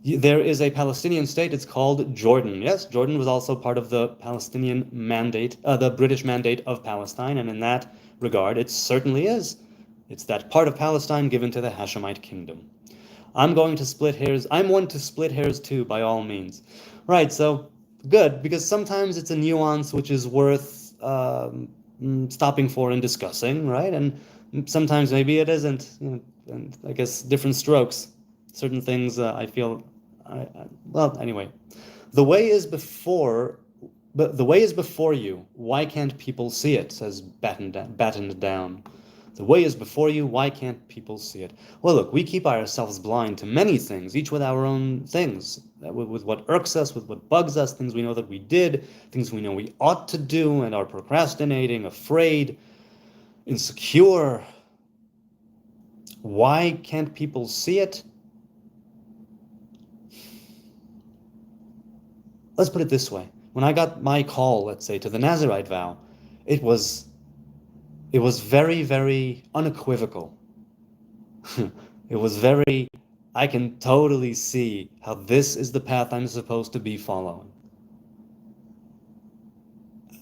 There is a Palestinian state. It's called Jordan. Yes, Jordan was also part of the Palestinian mandate, the British mandate of Palestine, and in that regard, it certainly is. It's that part of Palestine given to the Hashemite kingdom. I'm going to split hairs. I'm one to split hairs too, by all means. Right, so good, because sometimes it's a nuance which is worth stopping for and discussing, right? And sometimes maybe it isn't. And I guess different strokes. Certain things I feel, well, anyway. The way is before but the way is before you. Why can't people see it? Says battened down. The way is before you. Why can't people see it? Well, look, we keep ourselves blind to many things, each with our own things, with what irks us, with what bugs us, things we know that we did, things we know we ought to do and are procrastinating, afraid, insecure. Why can't people see it? Let's put it this way. When I got my call, let's say, to the Nazarite vow, it was very, very unequivocal. It was very, I can totally see how this is the path I'm supposed to be following.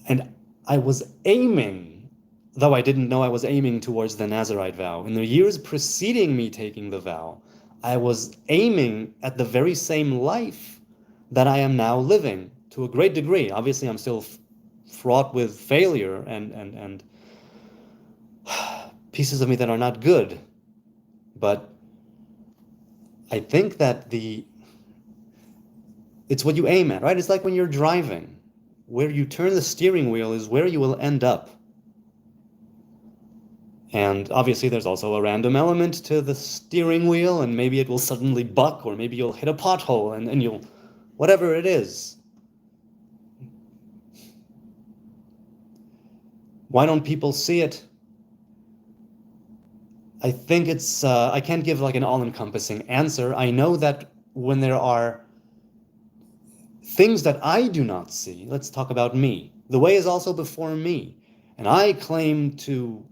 And I was aiming, though I didn't know I was aiming towards the Nazarite vow. In the years preceding me taking the vow, I was aiming at the very same life that I am now living to a great degree. Obviously, I'm still fraught with failure and pieces of me that are not good. But I think that it's what you aim at, right? It's like when you're driving. Where you turn the steering wheel is where you will end up. And obviously there's also a random element to the steering wheel, and maybe it will suddenly buck, or maybe you'll hit a pothole, and you'll, whatever it is. Why don't people see it? I think it's, I can't give like an all-encompassing answer. I know that when there are things that I do not see, let's talk about me. The way is also before me, and I claim to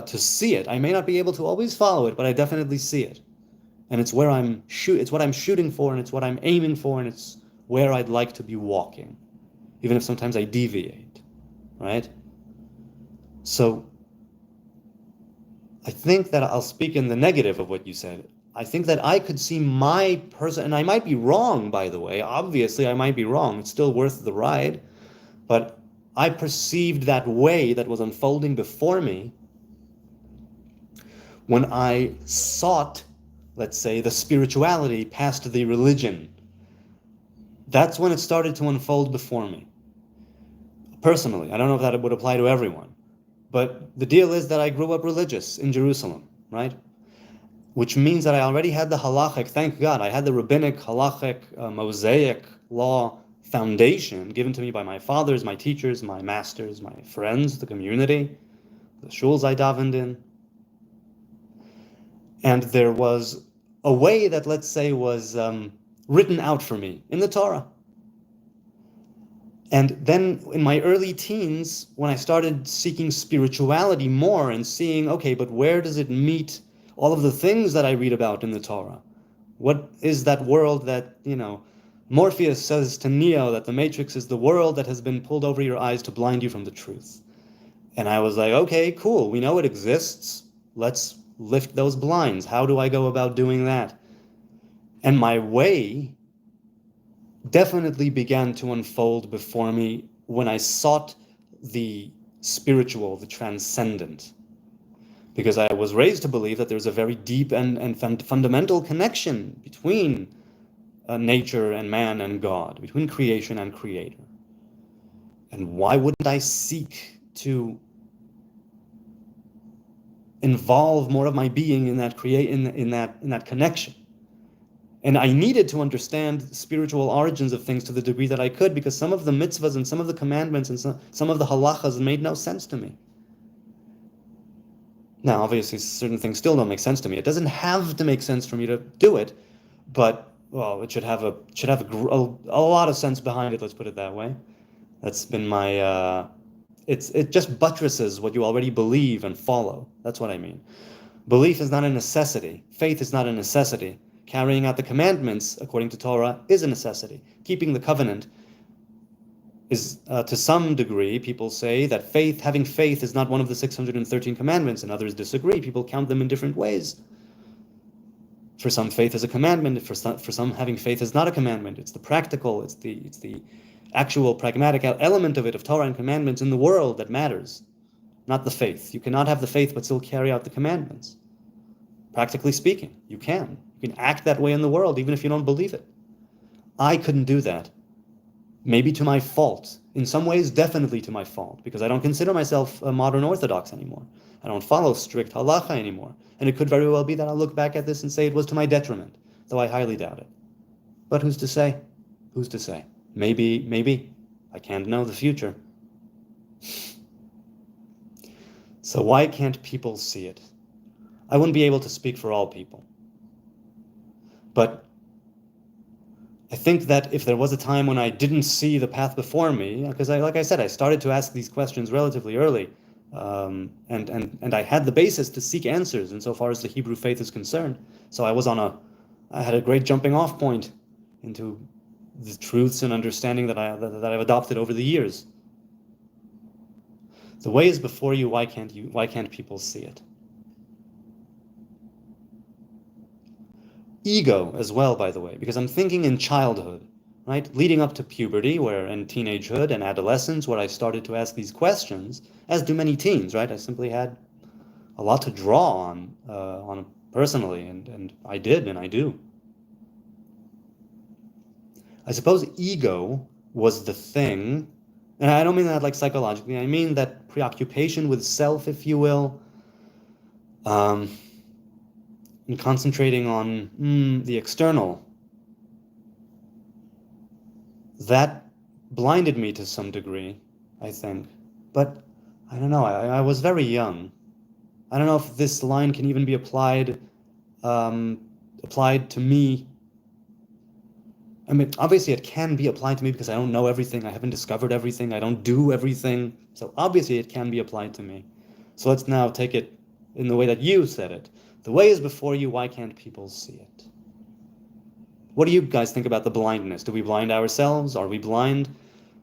see it. I may not be able to always follow it, but I definitely see it. And it's where it's what I'm shooting for, and it's what I'm aiming for, and it's where I'd like to be walking, even if sometimes I deviate, right? So I think that I'll speak in the negative of what you said. I think that I could see my person, and I might be wrong, by the way. Obviously, I might be wrong. It's still worth the ride. But I perceived that way that was unfolding before me when I sought, let's say, the spirituality past the religion. That's when it started to unfold before me. Personally, I don't know if that would apply to everyone. But the deal is that I grew up religious in Jerusalem, right? Which means that I already had the halachic, thank God, I had the rabbinic, halachic, Mosaic law foundation given to me by my fathers, my teachers, my masters, my friends, the community, the shuls I davened in. And there was a way that, let's say, was written out for me in the Torah. And then in my early teens, when I started seeking spirituality more and seeing, okay, but where does it meet all of the things that I read about in the Torah? What is that world that, Morpheus says to Neo that the Matrix is the world that has been pulled over your eyes to blind you from the truth. And I was like, okay, cool, we know it exists. Let's lift those blinds. How do I go about doing that? And my way definitely began to unfold before me when I sought the spiritual, the transcendent. Because I was raised to believe that there's a very deep and fundamental connection between nature and man and God, between creation and creator. And why wouldn't I seek to involve more of my being in that in that connection? And I needed to understand the spiritual origins of things to the degree that I could, because some of the mitzvahs and some of the commandments and some of the halachas made no sense to me. Now, obviously, certain things still don't make sense to me. It doesn't have to make sense for me to do it, but, well, it should have a lot of sense behind it, let's put it that way. That's been my, it just buttresses what you already believe and follow. That's what I mean. Belief is not a necessity. Faith is not a necessity. Carrying out the commandments, according to Torah, is a necessity. Keeping the covenant is, to some degree, people say that having faith is not one of the 613 commandments, and others disagree. People count them in different ways. For some, faith is a commandment. For some, having faith is not a commandment. It's the practical, it's the actual pragmatic element of it, of Torah and commandments in the world that matters, not the faith. You cannot have the faith but still carry out the commandments. Practically speaking, you can. You can act that way in the world, even if you don't believe it. I couldn't do that. maybe to my fault. In some ways, definitely to my fault, because I don't consider myself a modern Orthodox anymore. I don't follow strict halacha anymore. And it could very well be that I'll look back at this and say it was to my detriment, though I highly doubt it. But who's to say? Who's to say? Maybe. I can't know the future. So why can't people see it? I wouldn't be able to speak for all people. But I think that if there was a time when I didn't see the path before me, because like I said, I started to ask these questions relatively early, and I had the basis to seek answers insofar as the Hebrew faith is concerned. So I had a great jumping off point into the truths and understanding that I've adopted over the years. The way is before you. Why can't people see it? Ego as well, by the way, because I'm thinking in childhood, right? Leading up to puberty, and teenagehood and adolescence, where I started to ask these questions, as do many teens, right? I simply had a lot to draw on personally, and I did, and I do. I suppose ego was the thing, and I don't mean that like psychologically, I mean that preoccupation with self, if you will, and concentrating on the external, that blinded me to some degree, I think. But I don't know, I was very young. I don't know if this line can even be applied to me. I mean, obviously it can be applied to me because I don't know everything, I haven't discovered everything, I don't do everything, so obviously it can be applied to me. So let's now take it in the way that you said it. The way is before you, why can't people see it? What do you guys think about the blindness? Do we blind ourselves? Are we blind?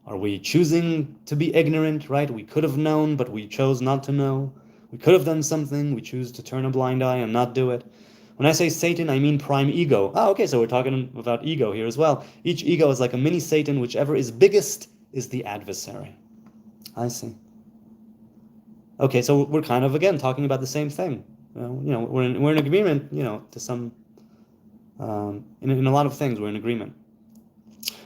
Are we choosing to be ignorant, right? We could have known, but we chose not to know. We could have done something, we choose to turn a blind eye and not do it. When I say Satan, I mean prime ego. Oh, okay, so we're talking about ego here as well. Each ego is like a mini Satan, whichever is biggest is the adversary. I see. Okay, so we're kind of, again, talking about the same thing. We're in agreement, to some, in a lot of things, we're in agreement.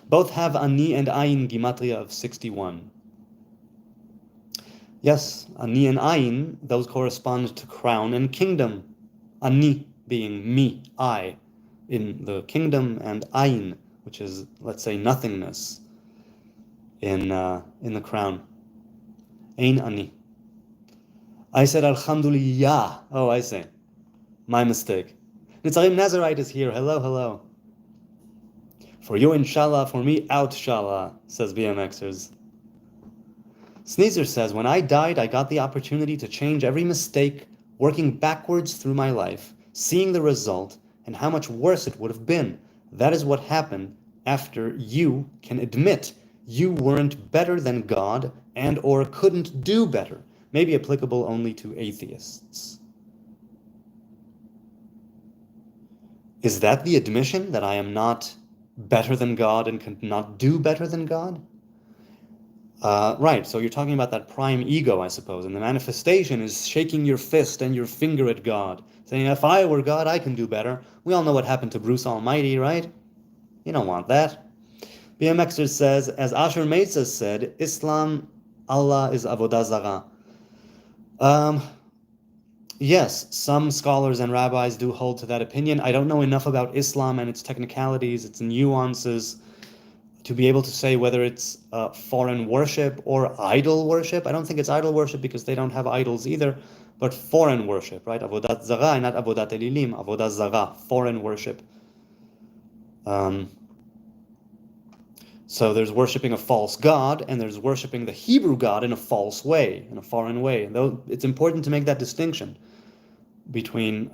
Both have ani and ayin gematria of 61. Yes, ani and ayin, those correspond to crown and kingdom. Ani being me, I, in the kingdom, and ayin, which is, let's say, nothingness, in the crown. Ein ani. I said alhamdulillah. Oh, I say. My mistake. Nitzarim Nazarite is here. Hello. For you, inshallah. For me, outshallah, says BMXers. Sneezer says, when I died, I got the opportunity to change every mistake, working backwards through my life, seeing the result, and how much worse it would have been. That is what happened after you can admit you weren't better than God and or couldn't do better. Maybe applicable only to atheists. Is that the admission that I am not better than God and can not do better than God? Right, so you're talking about that prime ego, I suppose, and the manifestation is shaking your fist and your finger at God, saying, if I were God, I can do better. We all know what happened to Bruce Almighty, right? You don't want that. BMXer says, as Asher Meitzah said, Islam, Allah is Avodah Zarah. Yes, some scholars and rabbis do hold to that opinion. I don't know enough about Islam and its technicalities, its nuances, to be able to say whether it's foreign worship or idol worship. I don't think it's idol worship because they don't have idols either, but foreign worship, right? Avodat Zarah, not Avodat Elilim, Avodat Zarah, foreign worship. So there's worshiping a false god, and there's worshiping the Hebrew God in a false way, in a foreign way. Though it's important to make that distinction between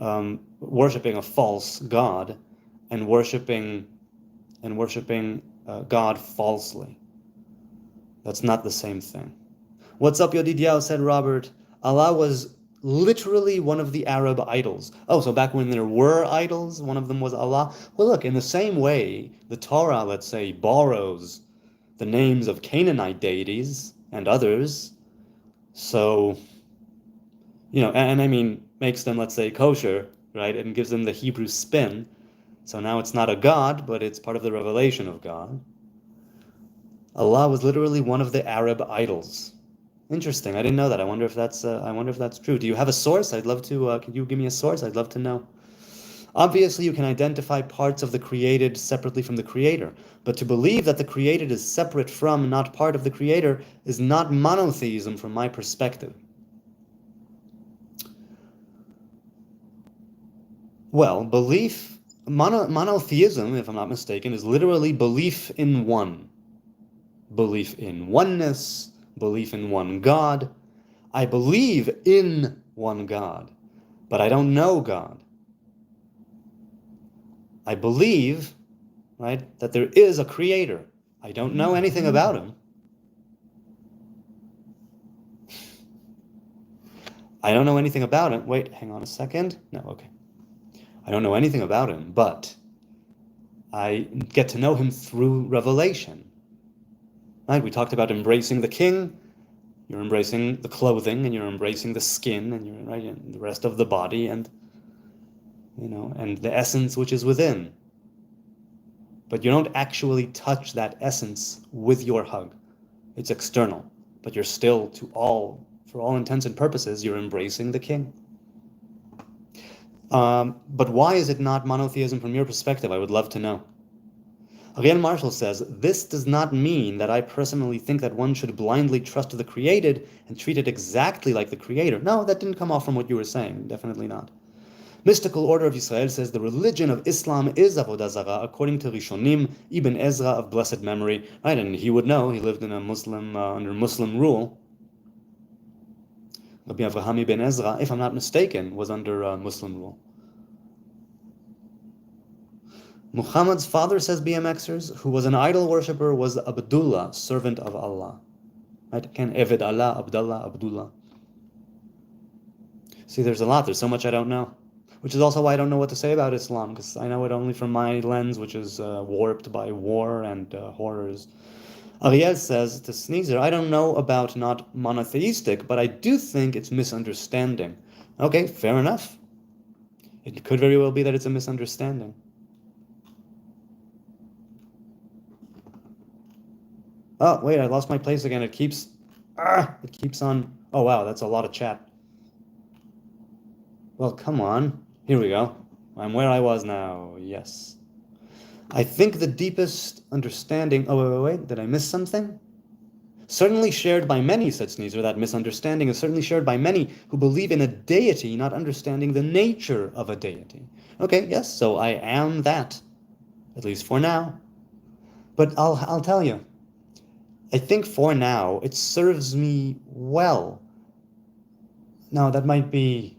worshiping a false god and worshiping God falsely. That's not the same thing. What's up, Yodidiao, said Robert. Allah was literally one of the Arab idols. Oh, so back when there were idols, one of them was Allah? Well, look, in the same way, the Torah, let's say, borrows the names of Canaanite deities and others, so, and I mean, makes them, let's say, kosher, right, and gives them the Hebrew spin. So now it's not a god, but it's part of the revelation of God. Allah was literally one of the Arab idols. Interesting. I didn't know that. I wonder if that's true. Do you have a source? I'd love to. Can you give me a source? I'd love to know. Obviously, you can identify parts of the created separately from the creator, but to believe that the created is separate from, not part of the creator, is not monotheism from my perspective. Well, monotheism, if I'm not mistaken, is literally belief in one. Belief in oneness, belief in one God. I believe in one God, but I don't know God. I believe, right, that there is a creator. I don't know anything about him. I don't know anything about him. Wait, hang on a second. No, okay. I don't know anything about him, but I get to know him through revelation. Right? We talked about embracing the king. You're embracing the clothing, and you're embracing the skin, and you're right, and the rest of the body, and and the essence which is within. But you don't actually touch that essence with your hug. It's external, but you're still, for all intents and purposes, you're embracing the king. But why is it not monotheism from your perspective? I would love to know. Again, Marshall says, this does not mean that I personally think that one should blindly trust the created and treat it exactly like the creator. No, that didn't come off from what you were saying. Definitely not. Mystical Order of Israel says the religion of Islam is Avodah Zarah, according to Rishonim, Ibn Ezra of blessed memory. Right, and he would know. He lived in a under Muslim rule. Rabbi Avraham ibn Ezra, if I'm not mistaken, was under Muslim rule. Muhammad's father, says BMXers, who was an idol worshipper, was Abdullah, servant of Allah. Right? Again, Eved Allah, Abdullah. See, there's a lot. There's so much I don't know. Which is also why I don't know what to say about Islam, because I know it only from my lens, which is warped by war and horrors. Ariel says to Sneezer, I don't know about not monotheistic, but I do think it's misunderstanding. Okay, fair enough. It could very well be that it's a misunderstanding. Oh, wait, I lost my place again. It keeps on. Oh, wow, that's a lot of chat. Well, come on. Here we go. I'm where I was now. Yes. I think the deepest understanding... Oh, wait. Did I miss something? Certainly shared by many, said Sneezer. That misunderstanding is certainly shared by many who believe in a deity, not understanding the nature of a deity. Okay, yes, so I am that. At least for now. But I'll tell you. I think for now, it serves me well. Now, that might be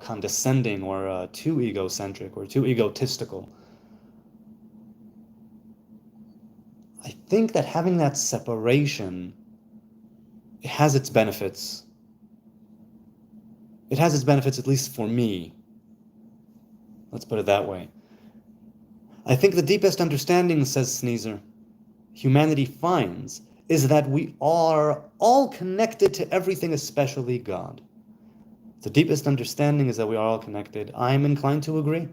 condescending or too egocentric or too egotistical. I think that having that separation, it has its benefits. It has its benefits, at least for me. Let's put it that way. I think the deepest understanding, says Sneezer, humanity finds, is that we are all connected to everything, especially God. The deepest understanding is that we are all connected. I'm inclined to agree.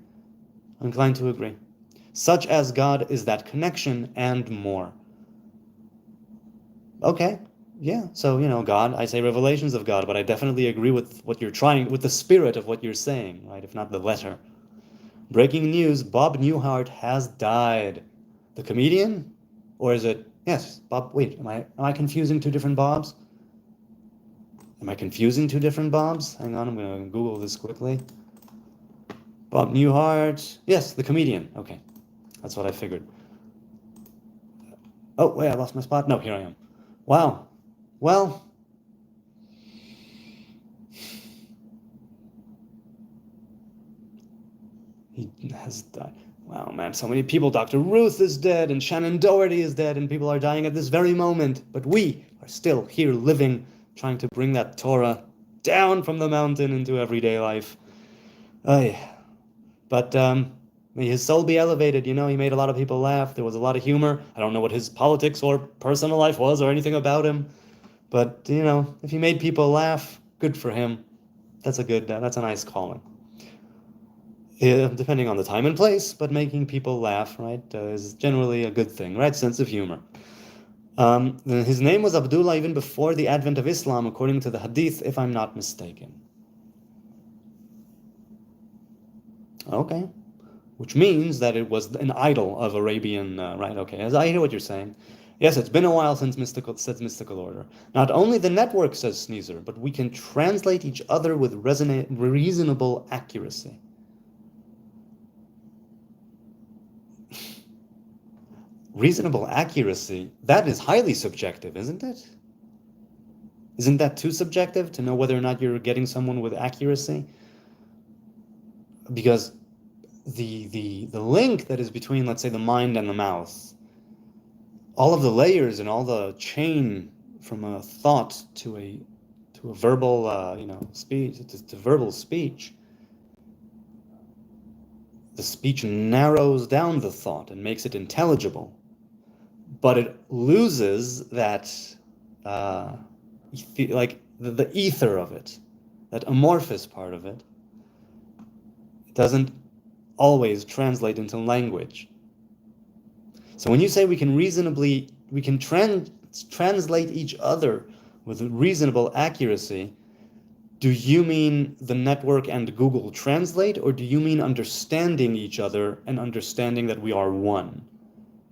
Such as God is that connection and more. Okay, yeah. So, God, I say revelations of God, but I definitely agree with what you're with the spirit of what you're saying, right? If not the letter. Breaking news, Bob Newhart has died. The comedian? Or is it, yes, Bob, wait, am I confusing two different Bobs? Am I confusing two different Bobs? Hang on, I'm going to Google this quickly. Bob Newhart. Yes, the comedian. Okay, that's what I figured. Oh, wait, I lost my spot. No, here I am. Wow. Well, he has died. Wow, man, so many people. Dr. Ruth is dead, and Shannon Doherty is dead, and people are dying at this very moment. But we are still here living, trying to bring that Torah down from the mountain into everyday life. But may his soul be elevated. He made a lot of people laugh. There was a lot of humor. I don't know what his politics or personal life was or anything about him. But, if he made people laugh, good for him. That's a nice calling. depending on the time and place, but making people laugh, right, is generally a good thing, right? Sense of humor. His name was Abdullah even before the advent of Islam, according to the Hadith, if I'm not mistaken. Okay. Which means that it was an idol of Arabian, right? Okay, as I hear what you're saying. Yes, it's been a while since mystical order. Not only the network, says Sneezer, but we can translate each other with reasonable accuracy. Reasonable accuracy, that is highly subjective, isn't it? Isn't that too subjective to know whether or not you're getting someone with accuracy? Because the link that is between, let's say, the mind and the mouth, all of the layers and all the chain from a thought to a verbal, speech, to verbal speech, the speech narrows down the thought and makes it intelligible, but it loses that, like the ether of it, that amorphous part of it. It doesn't always translate into language. So when you say we can translate each other with reasonable accuracy, do you mean the network and Google Translate, or do you mean understanding each other and understanding that we are one?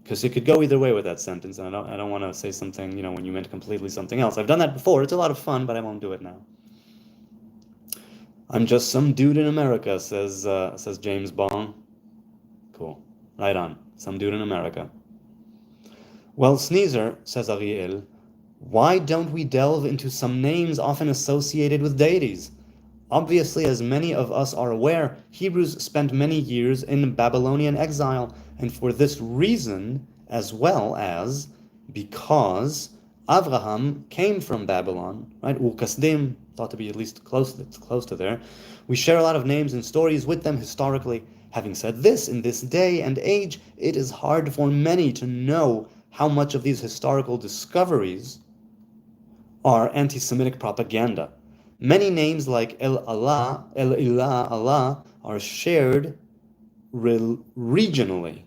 Because it could go either way with that sentence, and I don't want to say something, when you meant completely something else. I've done that before. It's a lot of fun, but I won't do it now. I'm just some dude in America, says James Bong. Cool. Right on. Some dude in America. Well, Sneezer, says Ariel, why don't we delve into some names often associated with deities? Obviously, as many of us are aware, Hebrews spent many years in Babylonian exile, and for this reason, as well as because Avraham came from Babylon, right? Ur-Kasdim, thought to be at least close to there. We share a lot of names and stories with them historically. Having said this, in this day and age, it is hard for many to know how much of these historical discoveries are anti-Semitic propaganda. Many names like El-Ilah, Allah, are shared regionally,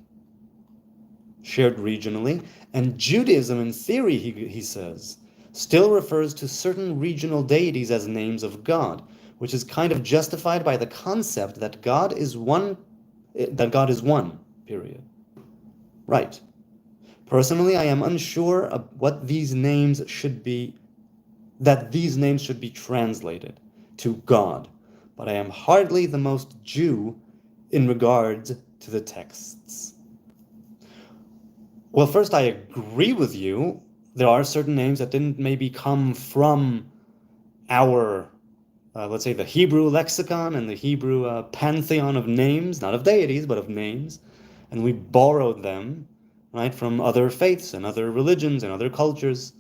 and Judaism, in theory, he says, still refers to certain regional deities as names of God, which is kind of justified by the concept that God is one, period. Right. Personally, I am unsure of what these names should be translated to God, but I am hardly the most Jew in regards to the texts. Well, first, I agree with you. There are certain names that didn't maybe come from our, let's say, the Hebrew lexicon and the Hebrew pantheon of names, not of deities, but of names, and we borrowed them, right, from other faiths and other religions and other cultures.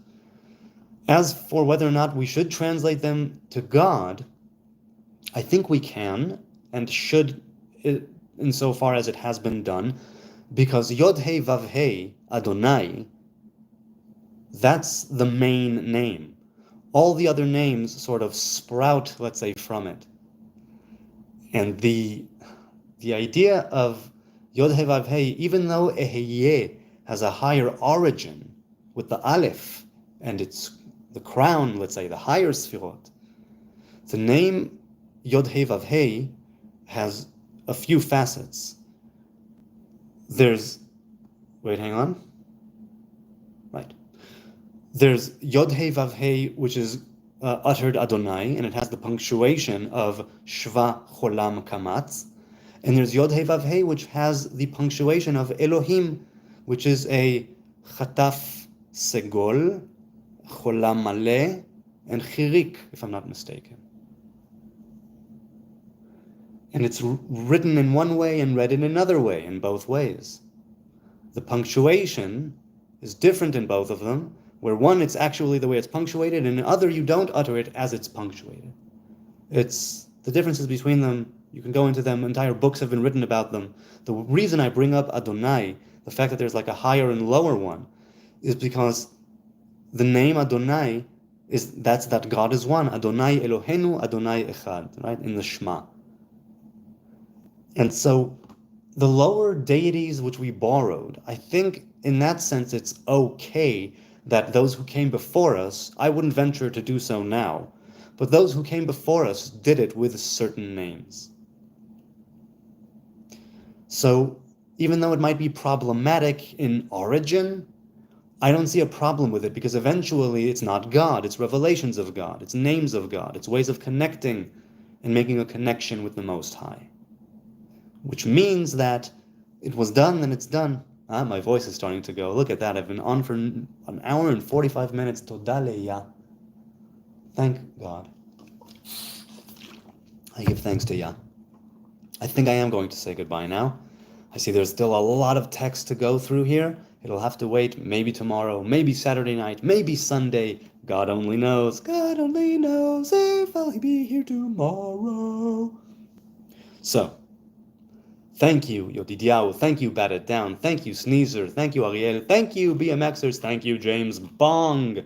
As for whether or not we should translate them to God, I think we can and should, insofar as it has been done, because Yod He Vav He, Adonai, that's the main name. All the other names sort of sprout, let's say, from it. And the idea of Yod He Vav He, even though Eheye has a higher origin with the Aleph, and it's the crown, let's say, the higher Sfirot, the name Yod He Vav He has a few facets. There's Yod He Vav He, which is uttered Adonai, and it has the punctuation of Shva Cholam Kamatz. And there's Yod He Vav He, which has the punctuation of Elohim, which is a Chataf Segol, Cholam Maleh, and Chirik, if I'm not mistaken. And it's written in one way and read in another way, in both ways. The punctuation is different in both of them, where one, it's actually the way it's punctuated, and in the other, you don't utter it as it's punctuated. It's the differences between them. You can go into them. Entire books have been written about them. The reason I bring up Adonai, the fact that there's like a higher and lower one, is because the name Adonai that's that God is one. Adonai Eloheinu, Adonai Echad, right? In the Shema. And so the lower deities which we borrowed, I think in that sense it's okay that those who came before us, I wouldn't venture to do so now, but those who came before us did it with certain names. So even though it might be problematic in origin, I don't see a problem with it because eventually it's not God, it's revelations of God, it's names of God, it's ways of connecting and making a connection with the Most High. Which means that it was done, then it's done. My voice is starting to go. Look at that. I've been on for an hour and 45 minutes. Todaleya. Thank God. I give thanks to Yah. I think I am going to say goodbye now. I see there's still a lot of text to go through here. It'll have to wait maybe tomorrow, maybe Saturday night, maybe Sunday. God only knows. God only knows if I'll be here tomorrow. So, thank you, Yodidiao. Thank you, Bat It Down. Thank you, Sneezer. Thank you, Ariel. Thank you, BMXers. Thank you, James Bong.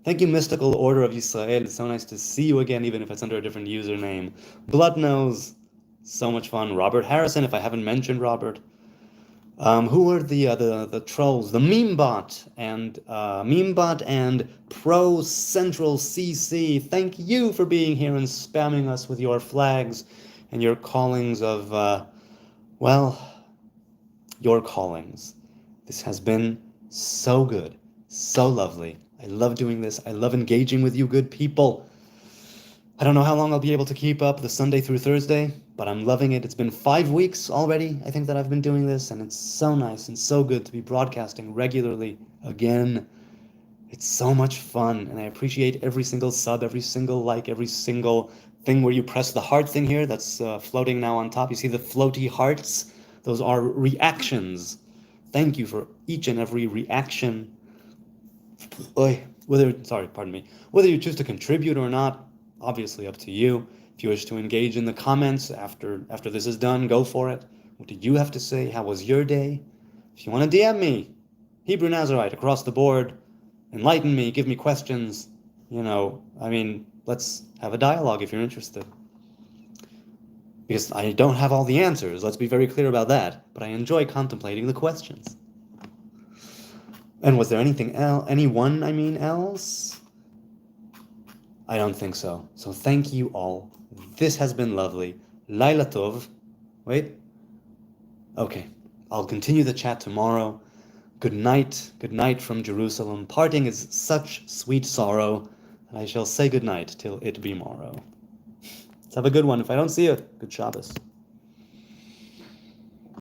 Thank you, Mystical Order of Israel. It's so nice to see you again, even if it's under a different username. Bloodnose. So much fun. Robert Harrison, if I haven't mentioned Robert. Who are the trolls? The Memebot and Pro Central CC. Thank you for being here and spamming us with your flags and your callings of, your callings. This has been so good, so lovely. I love doing this. I love engaging with you good people. I don't know how long I'll be able to keep up the Sunday through Thursday, but I'm loving it. It's been 5 weeks already, I think, that I've been doing this, and it's so nice and so good to be broadcasting regularly again. It's so much fun, and I appreciate every single sub, every single like, every single thing where you press the heart thing here that's floating now on top. You see the floaty hearts? Those are reactions. Thank you for each and every reaction. Whether you choose to contribute or not, obviously up to you. If you wish to engage in the comments after this is done, go for it. What did you have to say? How was your day? If you want to DM me, Hebrew Nazarite across the board, enlighten me, give me questions. Let's have a dialogue if you're interested. Because I don't have all the answers, let's be very clear about that, but I enjoy contemplating the questions. And was there anything else? I don't think so. So thank you all. This has been lovely. Laila Tov. Wait. Okay. I'll continue the chat tomorrow. Good night. Good night from Jerusalem. Parting is such sweet sorrow. And I shall say good night till it be morrow. Let's have a good one. If I don't see you, good Shabbos.